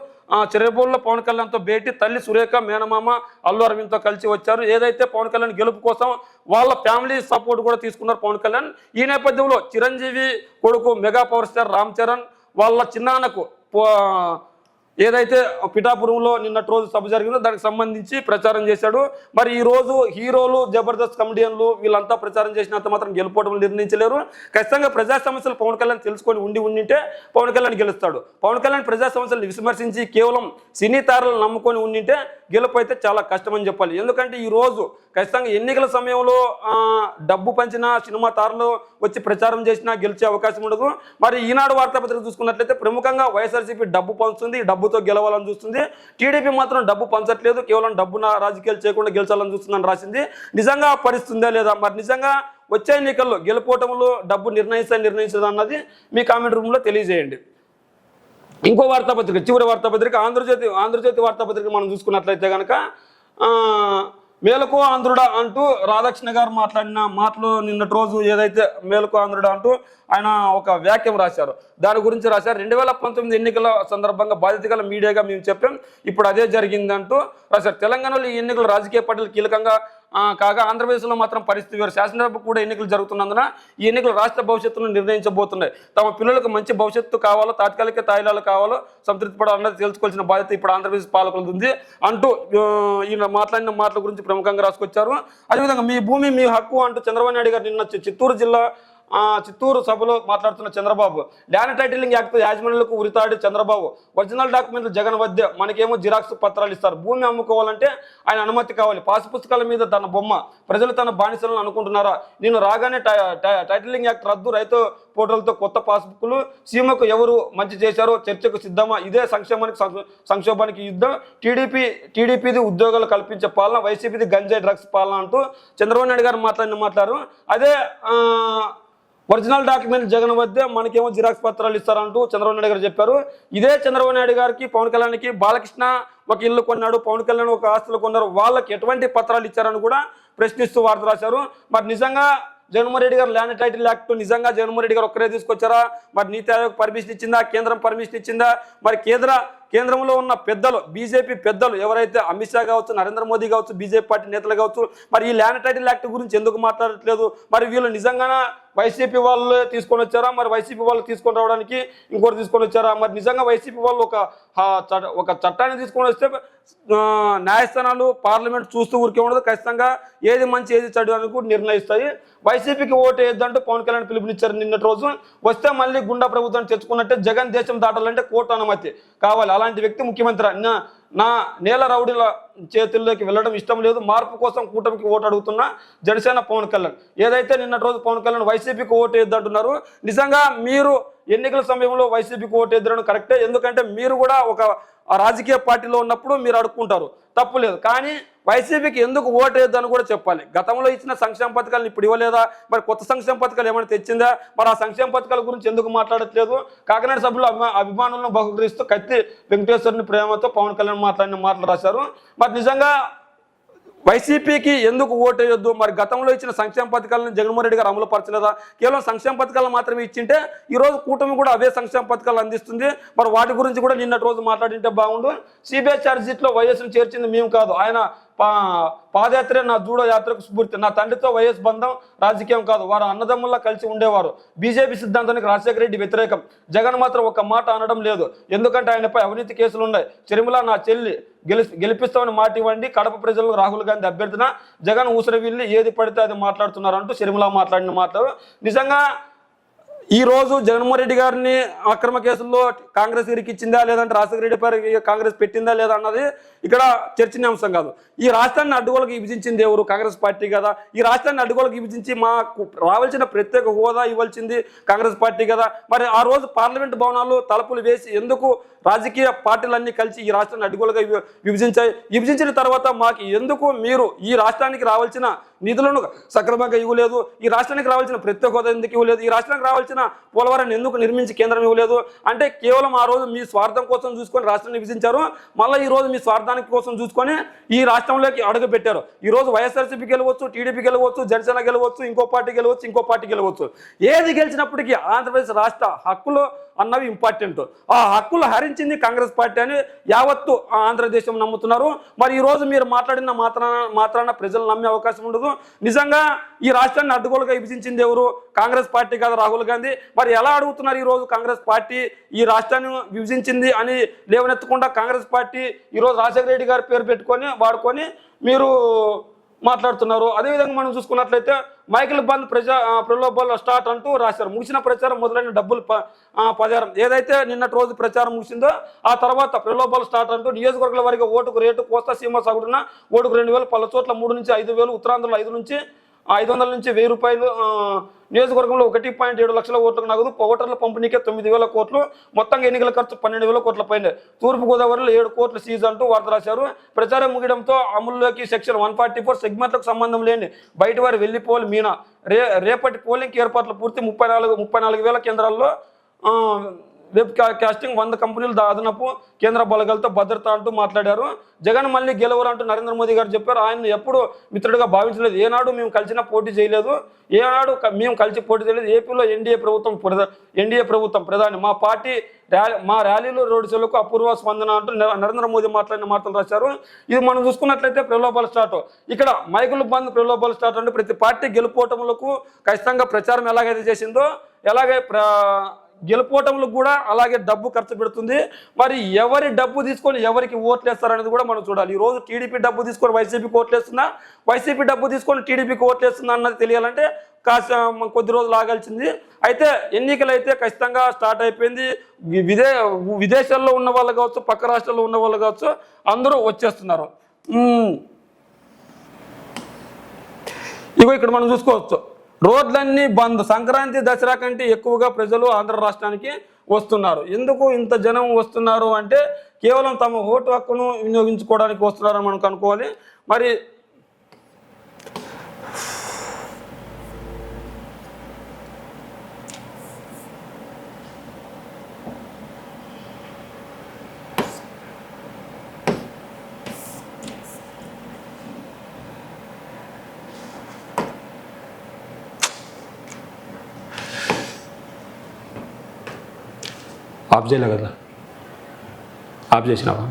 S1: చెరేబోల్లో పవన్ కళ్యాణ్తో భేటీ, తల్లి సురేఖ, మేనమామ అల్లు అరవింద్తో కలిసి వచ్చారు. ఏదైతే పవన్ కళ్యాణ్ గెలుపు కోసం వాళ్ళ ఫ్యామిలీ సపోర్ట్ కూడా తీసుకున్నారు పవన్ కళ్యాణ్. ఈ నేపథ్యంలో చిరంజీవి కొడుకు mega power star Ram Charan వాళ్ళ చిన్నాన్నకు ఏదైతే పిఠాపురంలో నిన్నటి రోజు సభ జరిగిందో దానికి సంబంధించి ప్రచారం చేశాడు. మరి ఈ రోజు హీరోలు, జబర్దస్త్ కమెడియన్లు వీళ్ళంతా ప్రచారం చేసినంత మాత్రం గెలుపోవడం నిర్ణయించలేరు. ఖచ్చితంగా ప్రజా సమస్యలు పవన్ కళ్యాణ్ తెలుసుకొని ఉండింటే పవన్ కళ్యాణ్ గెలుస్తాడు. పవన్ కళ్యాణ్ ప్రజా సమస్యలు విమర్శించి కేవలం సినీ తారలు నమ్ముకొని ఉండింటే గెలుపు అయితే చాలా కష్టమని చెప్పాలి. ఎందుకంటే ఈ రోజు ఖచ్చితంగా ఎన్నికల సమయంలో డబ్బు పంచిన సినిమా తారలు వచ్చి ప్రచారం చేసినా గెలిచే అవకాశం ఉండదు. మరి ఈనాడు వార్తాపత్రిక చూసుకున్నట్లయితే ప్రముఖంగా వైఎస్ఆర్సీపీ డబ్బు పంచుతుంది, డబ్బుతో గెలవాలని చూస్తుంది. టీడీపీ మాత్రం డబ్బు పంచట్లేదు, కేవలం డబ్బున రాజకీయాలు చేయకుండా గెలిచాలని చూస్తుందని రాసింది. నిజంగా పరిస్థితుందా లేదా, మరి నిజంగా వచ్చే ఎన్నికల్లో గెలుపోవటంలో డబ్బు నిర్ణయించదు అన్నది మీ కామెంట్ రూమ్లో తెలియజేయండి. ఇంకో వార్తాపత్రిక, చివరి వార్తాపత్రిక ఆంధ్రజ్యోతి వార్తాపత్రిక మనం చూసుకున్నట్లయితే కనుక మేలుకో ఆంధ్రుడా అంటూ రాధాకృష్ణ గారు మాట్లాడిన మాటలు నిన్నటి రోజు ఏదైతే మేలుకో ఆంధ్రుడా అంటూ ఆయన ఒక వ్యాఖ్యం రాశారు. దాని గురించి రాశారు. 2019 ఎన్నికల సందర్భంగా బాధ్యత గల మీడియాగా మేము చెప్పాం, ఇప్పుడు అదే జరిగిందంటూ రాశారు. తెలంగాణలో ఈ ఎన్నికలు రాజకీయ పార్టీలు కీలకంగా కాగా ఆంధ్రప్రదేశ్లో మాత్రం పరిస్థితి వేరు. శాసనసభ కూడా ఎన్నికలు జరుగుతున్నందున ఈ ఎన్నికలు రాష్ట్ర భవిష్యత్తును నిర్ణయించబోతున్నాయి. తమ పిల్లలకు మంచి భవిష్యత్తు కావాలో, తాత్కాలిక తాయిలాలు కావాలో సంతృప్తి పడాలన్నది తెలుసుకోవాల్సిన బాధ్యత ఇప్పుడు ఆంధ్రప్రదేశ్ పాలకులు ఉంది అంటూ ఈయన మాట్లాడిన మాటల గురించి ప్రముఖంగా రాసుకొచ్చారు. అదేవిధంగా మీ భూమి మీ హక్కు అంటూ చంద్రబాబు నాయుడు గారు నిన్న చిత్తూరు సభలో మాట్లాడుతున్న చంద్రబాబు, ల్యాండ్ టైటిలింగ్ యాక్ట్ యాజమాన్యులకు ఉరితాడి చంద్రబాబు, ఒరిజినల్ డాక్యుమెంట్లు జగన్ వద్ద, మనకేమో జిరాక్స్ పత్రాలు ఇస్తారు, భూమి అమ్ముకోవాలంటే ఆయన అనుమతి కావాలి, పాస్ పుస్తకాల మీద తన బొమ్మ, ప్రజలు తన బానిసలను అనుకుంటున్నారా, నేను రాగానే టైటిలింగ్ యాక్ట్ రద్దు, రైతు పోర్టల్తో కొత్త పాస్బుక్లు, సీమకు ఎవరు మంచి చేశారో చర్చకు సిద్ధమా, ఇదే సంక్షోభానికి యుద్ధం, టీడీపీది ఉద్యోగాలు కల్పించే పాలన, వైసీపీది గంజాయి డ్రగ్స్ పాలన అంటూ చంద్రబాబు నాయుడు గారు మాట్లాడారు. అదే ఒరిజినల్ డాక్యుమెంట్ జగన్ వద్ద, మనకేమో జిరాక్స్ పత్రాలు ఇస్తారంటూ చంద్రబాబు నాయుడు గారు చెప్పారు. ఇదే చంద్రబాబు నాయుడు గారికి పవన్ కళ్యాణ్కి బాలకృష్ణ ఒక ఇల్లు కొన్నాడు, పవన్ కళ్యాణ్ ఒక ఆస్తులు కొన్నారు, వాళ్ళకి ఎటువంటి పత్రాలు ఇచ్చారని కూడా ప్రశ్నిస్తూ వార్త రాశారు. మరి నిజంగా జగన్మోహన్ రెడ్డి గారు ల్యాండ్ టైటిల్ యాక్ట్ నిజంగా జగన్మోహన్ రెడ్డి గారు ఒక్కరే తీసుకొచ్చారా, మరి నీతి ఆయోగ్ పర్మిషన్ ఇచ్చిందా, కేంద్రం పర్మిషన్ ఇచ్చిందా, మరి కేంద్రంలో ఉన్న పెద్దలు బీజేపీ పెద్దలు ఎవరైతే అమిత్ షా కావచ్చు, నరేంద్ర మోదీ కావచ్చు, బీజేపీ పార్టీ నేతలు కావచ్చు, మరి ఈ ల్యాండ్ టైటిల్ యాక్ట్ గురించి ఎందుకు మాట్లాడట్లేదు? మరి వీళ్ళు నిజంగానే వైసీపీ వాళ్ళు తీసుకొని వచ్చారా? మరి వైసీపీ వాళ్ళు తీసుకొని రావడానికి ఇంకోటి తీసుకొని వచ్చారా? మరి నిజంగా వైసీపీ వాళ్ళు ఒక చట్టాన్ని తీసుకొని వస్తే న్యాయస్థానాలు, పార్లమెంట్ చూస్తూ ఊరికే ఉండదు. ఖచ్చితంగా ఏది మంచి ఏది చెడు అని కూడా నిర్ణయిస్తాయి. వైసీపీకి ఓటు వేద్దంటూ పవన్ కళ్యాణ్ పిలుపునిచ్చారు నిన్నటి రోజు. వస్తే మళ్ళీ గుండా ప్రభుత్వాన్ని తెచ్చుకున్నట్టే జగన్ దేశం దాటాలంటే కోర్టు అనుమతి కావాలి. అలాంటి వ్యక్తి ముఖ్యమంత్రి. నా నేల రౌడీల చేతుల్లోకి వెళ్ళడం ఇష్టం లేదు, మార్పు కోసం కూటమికి ఓటు అడుగుతున్న జనసేన పవన్ కళ్యాణ్. ఏదైతే నిన్నటి రోజు పవన్ కళ్యాణ్ వైసీపీకి ఓటు వేద్దంటున్నారు, నిజంగా మీరు ఎన్నికల సమయంలో వైసీపీకి ఓటు వేద్దడం కరెక్టే. ఎందుకంటే మీరు కూడా ఒక రాజకీయ పార్టీలో ఉన్నప్పుడు మీరు అడుక్కుంటారు, తప్పు లేదు. కానీ వైసీపీకి ఎందుకు ఓటు వేద్దని కూడా చెప్పాలి. గతంలో ఇచ్చిన సంక్షేమ పథకాలను ఇప్పుడు ఇవ్వలేదా? మరి కొత్త సంక్షేమ పథకాలు ఏమైనా తెచ్చిందా? మరి ఆ సంక్షేమ పథకాల గురించి ఎందుకు మాట్లాడట్లేదు? కాకినాడ సభ్యులు అభిమానులను బహుకరిస్తూ కత్తి వెంకటేశ్వరుని ప్రేమతో పవన్ కళ్యాణ్ మాట్లాడిన మాటలు రాశారు. మరి నిజంగా వైసీపీకి ఎందుకు ఓటు వేయొద్దు? మరి గతంలో ఇచ్చిన సంక్షేమ పథకాలను జగన్మోహన్ రెడ్డి గారు అమలు పరచలేదా? కేవలం సంక్షేమ పథకాలు మాత్రమే ఇచ్చింటే ఈరోజు కూటమి కూడా అవే సంక్షేమ పథకాలు అందిస్తుంది. మరి వాటి గురించి కూడా నిన్నటి రోజు మాట్లాడింటే బాగుండు. సిబిఐ ఛార్జ్షీట్లో వైఎస్ను చేర్చింది మేము కాదు, ఆయన పాదయాత్రే నా జూడో యాత్రకు స్ఫూర్తి. నా తండ్రితో వైఎస్ బంధం రాజకీయం కాదు, వారు అన్నదమ్ముల్లా కలిసి ఉండేవారు. బీజేపీ సిద్ధాంతానికి రాజశేఖర రెడ్డి వ్యతిరేకం. జగన్ మాత్రం ఒక మాట అనడం లేదు, ఎందుకంటే ఆయనపై అవినీతి కేసులు ఉన్నాయి. చిరుమల నా చెల్లి గెలిపిస్తామని మాట ఇవ్వండి. కడప ప్రజలకు రాహుల్ గాంధీ అభ్యర్థిన, జగన్ ఊసర వీళ్ళు ఏది పడితే అది మాట్లాడుతున్నారు అంటూ చిరుమల మాట్లాడిన మాటలు. నిజంగా ఈ రోజు జగన్మోహన్ రెడ్డి గారిని అక్రమ కేసుల్లో కాంగ్రెస్ ఇరికిచ్చిందా, లేదంటే రాజశేఖర రెడ్డి పేరు కాంగ్రెస్ పెట్టిందా లేదా అన్నది ఇక్కడ చర్చనీయాంశం కాదు. ఈ రాష్ట్రాన్ని అడ్డుగోలకు విభజించింది ఎవరు? కాంగ్రెస్ పార్టీ కదా. ఈ రాష్ట్రాన్ని అడ్డుగోలకు విభజించి మాకు రావాల్సిన ప్రత్యేక హోదా ఇవ్వాల్సింది కాంగ్రెస్ పార్టీ కదా. మరి ఆ రోజు పార్లమెంట్ భవనాలు తలుపులు వేసి ఎందుకు రాజకీయ పార్టీలన్నీ కలిసి ఈ రాష్ట్రాన్ని అడ్డుగోలుగా విభజించాయి? విభజించిన తర్వాత మాకు ఎందుకు మీరు ఈ రాష్ట్రానికి రావాల్సిన నిధులను సక్రమంగా ఇవ్వలేదు? ఈ రాష్ట్రానికి రావాల్సిన ప్రత్యేక హోదా ఎందుకు ఇవ్వలేదు? ఈ రాష్ట్రానికి రావాల్సిన పోలవరాన్ని ఎందుకు నిర్మించి కేంద్రం ఇవ్వలేదు? అంటే కేవలం ఆ రోజు మీ స్వార్థం కోసం చూసుకొని రాష్ట్రాన్ని విభజించారు. మళ్ళీ ఈ రోజు మీ స్వార్థానికి కోసం చూసుకొని ఈ రాష్ట్రంలోకి అడుగు పెట్టారు. ఈ రోజు వైఎస్ఆర్సీపీ గెలవచ్చు, టీడీపీ గెలవచ్చు, జనసేన గెలవచ్చు, ఇంకో పార్టీ గెలవచ్చు, ఇంకో పార్టీ గెలవచ్చు. ఏది గెలిచినప్పటికీ ఆంధ్రప్రదేశ్ రాష్ట్ర హక్కులు అన్నవి ఇంపార్టెంట్. ఆ హక్కులు హరించింది కాంగ్రెస్ పార్టీ అని యావత్తు ఆంధ్రదేశం నమ్ముతున్నారు. మరి ఈ రోజు మీరు మాట్లాడిన మాత్రాన ప్రజలు నమ్మే అవకాశం ఉండదు. నిజంగా ఈ రాష్ట్రాన్ని అడ్డుగోలుగా విభజించింది ఎవరు? కాంగ్రెస్ పార్టీ కాదు, రాహుల్ గాంధీ. మరి ఎలా అడుగుతున్నారు ఈ రోజు కాంగ్రెస్ పార్టీ ఈ రాష్ట్రాన్ని విభజించింది అని లేవనెత్తకుండా కాంగ్రెస్ పార్టీ ఈరోజు రాజశేఖర రెడ్డి గారి పేరు పెట్టుకొని వాడుకొని మీరు మాట్లాడుతున్నారు. అదేవిధంగా మనం చూసుకున్నట్లయితే మైకిల్ బంద్ ప్రలోభాల్లో స్టార్ట్ అంటూ రాశారు. ముగిసిన ప్రచారం మొదలైన డబ్బులు ప్రచారం. ఏదైతే నిన్నటి రోజు ప్రచారం ముగిసిందో ఆ తర్వాత ప్రలోభాలు స్టార్ట్ అంటూ నియోజకవర్గాల వారికి ఓటుకు రేటు కోస్తా సీమ సాగుతున్న ఓటుకు 2,000, పలు చోట్ల 3 నుంచి 5,000, ఉత్తరాంధ్రలో 5 నుంచి 500 నుంచి 1,000 రూపాయలు. నియోజకవర్గంలో 1.7 లక్షల ఓట్లకు నగదు. ఓటర్ల పంపిణీకే 9,000 కోట్లు. మొత్తంగా ఎన్నికల ఖర్చు 12,000 కోట్ల పైన. తూర్పుగోదావరిలో 7 కోట్ల సీజు అంటూ వార్త రాశారు. ప్రచారం ముగియడంతో అమలులోకి సెక్షన్ 144 సెగ్మెంట్లకు సంబంధం లేని బయట వారు వెళ్లిపోవాలి మీనా. రేపటి పోలింగ్ ఏర్పాట్లు పూర్తి. 34,000 కేంద్రాల్లో వెబ్ కాస్టింగ్, 100 కంపెనీలు అదనపు కేంద్ర బలగాలతో భద్రత అంటూ మాట్లాడారు. జగన్ మళ్ళీ గెలవరు అంటూ నరేంద్ర మోదీ గారు చెప్పారు. ఆయన ఎప్పుడు మిత్రుడిగా భావించలేదు. ఏనాడు మేము కలిసిన పోటీ చేయలేదు, ఏనాడు మేము కలిసి పోటీ చేయలేదు. ఏపీలో ఎన్డీఏ ప్రభుత్వం ప్రధాని మా పార్టీ మా ర్యాలీలు, రోడ్ షోలకు అపూర్వ స్పందన అంటూ నరేంద్ర మోదీ మాట్లాడిన మాటలు రాశారు. ఇది మనం చూసుకున్నట్లయితే ప్రలోభాలు స్టార్ట్. ఇక్కడ మైకులు బంద్ ప్రలోభాలు స్టార్ట్ అంటే ప్రతి పార్టీ గెలుపోవటములకు ఖచ్చితంగా ప్రచారం ఎలాగైతే చేసిందో అలాగే గెలుపోవటంలో కూడా అలాగే డబ్బు ఖర్చు పెడుతుంది. మరి ఎవరి డబ్బు తీసుకొని ఎవరికి ఓట్లు వేస్తారనేది కూడా మనం చూడాలి. ఈరోజు టీడీపీ డబ్బు తీసుకొని వైసీపీకి ఓట్లు వేస్తుందా, వైసీపీ డబ్బు తీసుకొని టీడీపీకి ఓట్లు వేస్తుందా అన్నది తెలియాలంటే కాస్త కొద్ది రోజులు ఆగాల్సింది. అయితే ఎన్నికలు అయితే ఖచ్చితంగా స్టార్ట్ అయిపోయింది. విదేశాల్లో ఉన్న వాళ్ళు కావచ్చు, పక్క రాష్ట్రాల్లో ఉన్న వాళ్ళు కావచ్చు, అందరూ వచ్చేస్తున్నారు. ఇగో ఇక్కడ మనం చూసుకోవచ్చు, రోడ్లన్నీ బంద్. సంక్రాంతి, దసరా కంటే ఎక్కువగా ప్రజలు ఆంధ్ర రాష్ట్రానికి వస్తున్నారు. ఎందుకు ఇంత జనం వస్తున్నారు అంటే కేవలం తమ ఓటు హక్కును వినియోగించుకోవడానికి వస్తున్నారని మనకు అనుకోవాలి. మరి ఆఫ్ చేయలే కదా, ఆఫ్ చేసినావా?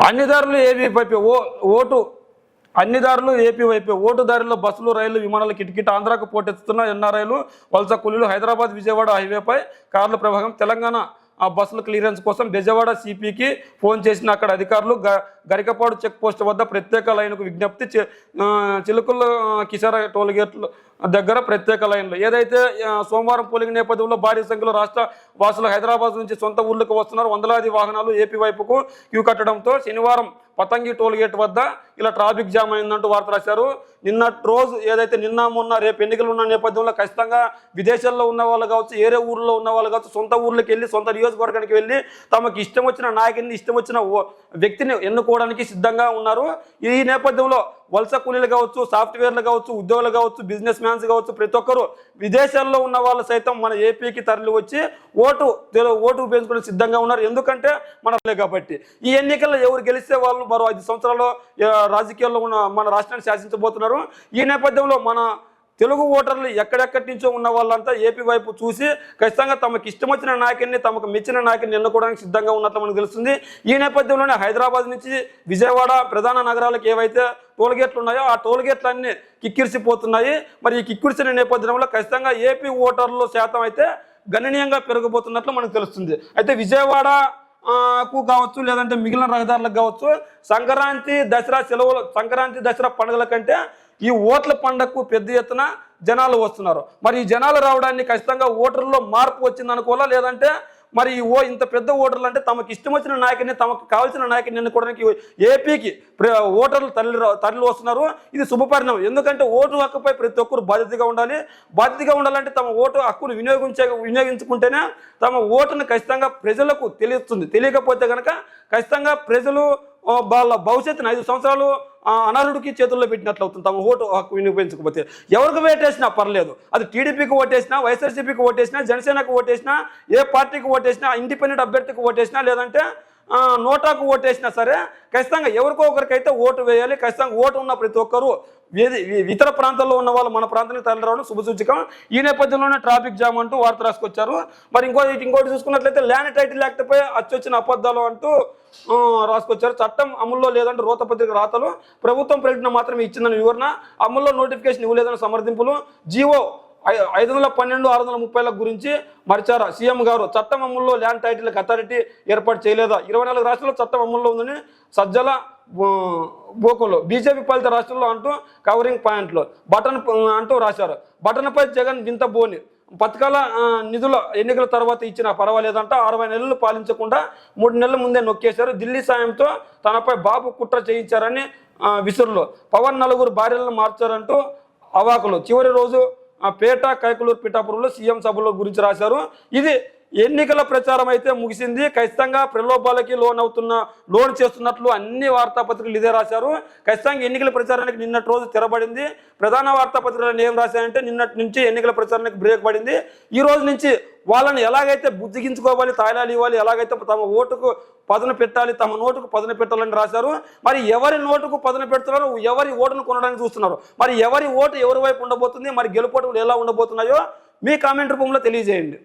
S1: అన్నిదారులు ఏపీ వైపే ఓటు అన్నిదారులు ఏపీ వైపే ఓటుదారిలో బస్సులు, రైళ్లు, విమానాలు కిటకిట ఆంధ్రాకు పోటెత్తుతున్న ఎన్ఆర్ఐలు, వలస కూలీలు. హైదరాబాద్ విజయవాడ హైవేపై కార్ల ప్రవాహం. తెలంగాణ ఆ బస్సుల క్లియరెన్స్ కోసం బెజవాడ సిపికి ఫోన్ చేసిన అక్కడ అధికారులు. గరికపాడు చెక్ పోస్ట్ వద్ద ప్రత్యేక లైన్కు విజ్ఞప్తి. చిలుకల కిసార టోల్గేట్ల దగ్గర ప్రత్యేక లైన్లు. ఏదైతే సోమవారం పోలింగ్ నేపథ్యంలో భారీ సంఖ్యలో రాష్ట్ర వాసులు హైదరాబాద్ నుంచి సొంత ఊళ్ళకు వస్తున్నారు. వందలాది వాహనాలు ఏపీ వైపుకు క్యూ కట్టడంతో శనివారం పతంగి టోల్గేట్ వద్ద ఇలా ట్రాఫిక్ జామ్ అయిందంటూ వార్త రాశారు. నిన్న మొన్న రేపు ఎన్నికలు ఉన్న నేపథ్యంలో ఖచ్చితంగా విదేశాల్లో ఉన్న వాళ్ళు కావచ్చు, ఏరే ఊర్లో ఉన్న వాళ్ళు కావచ్చు, సొంత ఊర్లోకి వెళ్ళి సొంత నియోజకవర్గానికి వెళ్ళి తమకు ఇష్టం వచ్చిన నాయకుడిని, ఇష్టం వచ్చిన వ్యక్తిని ఎన్నుకోవడానికి సిద్ధంగా ఉన్నారు. ఈ నేపథ్యంలో వలస కూలీలు కావచ్చు, సాఫ్ట్వేర్లు కావచ్చు, ఉద్యోగులు కావచ్చు, బిజినెస్ మ్యాన్స్ కావచ్చు, ప్రతి ఒక్కరు విదేశాల్లో ఉన్న వాళ్ళు సైతం మన ఏపీకి తరలి వచ్చి ఓటు ఉపయోగించుకునే సిద్ధంగా ఉన్నారు. ఎందుకంటే మనలే కాబట్టి ఈ ఎన్నికల్లో ఎవరు గెలిస్తే వాళ్ళు మరో 5 సంవత్సరాల్లో రాజకీయాల్లో ఉన్న మన రాష్ట్రాన్ని శాసించబోతున్నారు. ఈ నేపథ్యంలో మన తెలుగు ఓటర్లు ఎక్కడెక్కడి నుంచో ఉన్న వాళ్ళంతా ఏపీ వైపు చూసి ఖచ్చితంగా తమకు ఇష్టం వచ్చిన నాయకుడిని, తమకు మెచ్చిన నాయకుడిని ఎన్నుకోవడానికి సిద్ధంగా ఉన్నట్లు మనకు తెలుస్తుంది. ఈ నేపథ్యంలోనే హైదరాబాద్ నుంచి విజయవాడ ప్రధాన నగరాలకు ఏవైతే టోల్గేట్లు ఉన్నాయో ఆ టోల్గేట్లన్నీ కిక్కిరిసిపోతున్నాయి. మరి ఈ కిక్కిరిసిన నేపథ్యంలో ఖచ్చితంగా ఏపీ ఓటర్ల శాతం అయితే గణనీయంగా పెరగబోతున్నట్లు మనకు తెలుస్తుంది. అయితే విజయవాడ కావచ్చు, లేదంటే మిగిలిన రహదారులకు కావచ్చు, సంక్రాంతి దసరా పండుగల కంటే ఈ ఓట్ల పండగకు పెద్ద ఎత్తున జనాలు వస్తున్నారు. మరి ఈ జనాలు రావడాన్ని ఖచ్చితంగా ఓటర్లో మార్పు వచ్చింది అనుకోవాలా, లేదంటే మరి ఇంత పెద్ద ఓటర్లు అంటే తమకు ఇష్టం వచ్చిన నాయకుడిని, తమకు కావాల్సిన నాయకుడిని ఎన్నుకోవడానికి ఏపీకి ఓటర్లు తరలి వస్తున్నారు. ఇది శుభపరిణామం. ఎందుకంటే ఓటు హక్కుపై ప్రతి ఒక్కరు బాధ్యతగా ఉండాలంటే తమ ఓటు హక్కును వినియోగించుకుంటేనే తమ ఓటును ఖచ్చితంగా ప్రజలకు తెలుస్తుంది. తెలియకపోతే కనుక ఖచ్చితంగా ప్రజలు వాళ్ళ భవిష్యత్తును 5 సంవత్సరాలు అనర్హుడికి చేతుల్లో పెట్టినట్లు అవుతుంది. తమ ఓటు హక్కు వినియోగించకపోతే ఎవరికి ఓటేసినా పర్లేదు, అది టీడీపీకి ఓటేసినా, వైఎస్ఆర్సీపీకి ఓటేసినా, జనసేనకు ఓటేసినా, ఏ పార్టీకి ఓటేసినా, ఇండిపెండెంట్ అభ్యర్థికి ఓటేసినా, లేదంటే నోటాకు ఓటేసినా సరే ఖచ్చితంగా ఎవరికో ఒకరికైతే ఓటు వేయాలి. ఖచ్చితంగా ఓటు ఉన్న ప్రతి ఒక్కరూ ఇతర ప్రాంతాల్లో ఉన్న వాళ్ళు మన ప్రాంతానికి తరలి రావడం శుభసూచకం. ఈ నేపథ్యంలోనే ట్రాఫిక్ జామ్ అంటూ వార్త రాసుకొచ్చారు. మరి ఇంకోటి చూసుకున్నట్లయితే ల్యాండ్ టైటిల్ యాక్ట్పై అచ్చొచ్చిన అబద్ధాలు అంటూ రాసుకొచ్చారు. చట్టం అమల్లో లేదంటే రోతపత్రిక రాతలు, ప్రభుత్వం ప్రకటన మాత్రమే ఇచ్చిందని వివరణ, అమల్లో నోటిఫికేషన్ ఇవ్వలేదని సమర్థింపులు, జీవో 512/630 గురించి మరిచారా సీఎం గారు. చట్టం అమల్లో ల్యాండ్ టైటిల్ అథారిటీ ఏర్పాటు చేయలేదా? 24 రాష్ట్రాల్లో చట్టం అమల్లో ఉందని సజ్జల బోకులు. బీజేపీ పాలిత రాష్ట్రాల్లో అంటూ కవరింగ్ పాయింట్లు బటన్ అంటూ రాశారు. బటన్పై జగన్ వింత బోని. పథకాల నిధుల ఎన్నికల తర్వాత ఇచ్చిన పర్వాలేదంట. 60 నెలలు పాలించకుండా 3 నెలల ముందే నొక్కేశారు. ఢిల్లీ సాయంతో తనపై బాబు కుట్ర చేయించారని విసురులు. పవన్ 4 భార్యలను మార్చారంటూ అవాకులు. చివరి రోజు పేట, కైకలూరు, పిఠాపురంలో సీఎం సభల గురించి రాశారు. ఇది ఎన్నికల ప్రచారం అయితే ముగిసింది. ఖచ్చితంగా ప్రలోభాలకి లోన్ చేస్తున్నట్లు అన్ని వార్తాపత్రికలు ఇదే రాశారు. ఖచ్చితంగా ఎన్నికల ప్రచారానికి నిన్నటి రోజు తెరబడింది. ప్రధాన వార్తాపత్రికలు ఏం రాశాయంటే నిన్నటి నుంచి ఎన్నికల ప్రచారానికి బ్రేక్ పడింది. ఈ రోజు నుంచి వాళ్ళని ఎలాగైతే బుజ్జిగించుకోవాలి, తాయిలాలు ఇవ్వాలి, ఎలాగైతే తమ ఓటుకు పదును పెట్టాలి, తమ నోటుకు పదును పెట్టాలని రాశారు. మరి ఎవరి నోటుకు పదును పెడుతున్నారు, ఎవరి ఓటును కొనడానికి చూస్తున్నారు, మరి ఎవరి ఓటు ఎవరి వైపు ఉండబోతుంది, మరి గెలుపోటులు ఎలా ఉండబోతున్నాయో మీ కామెంట్ రూపంలో తెలియజేయండి.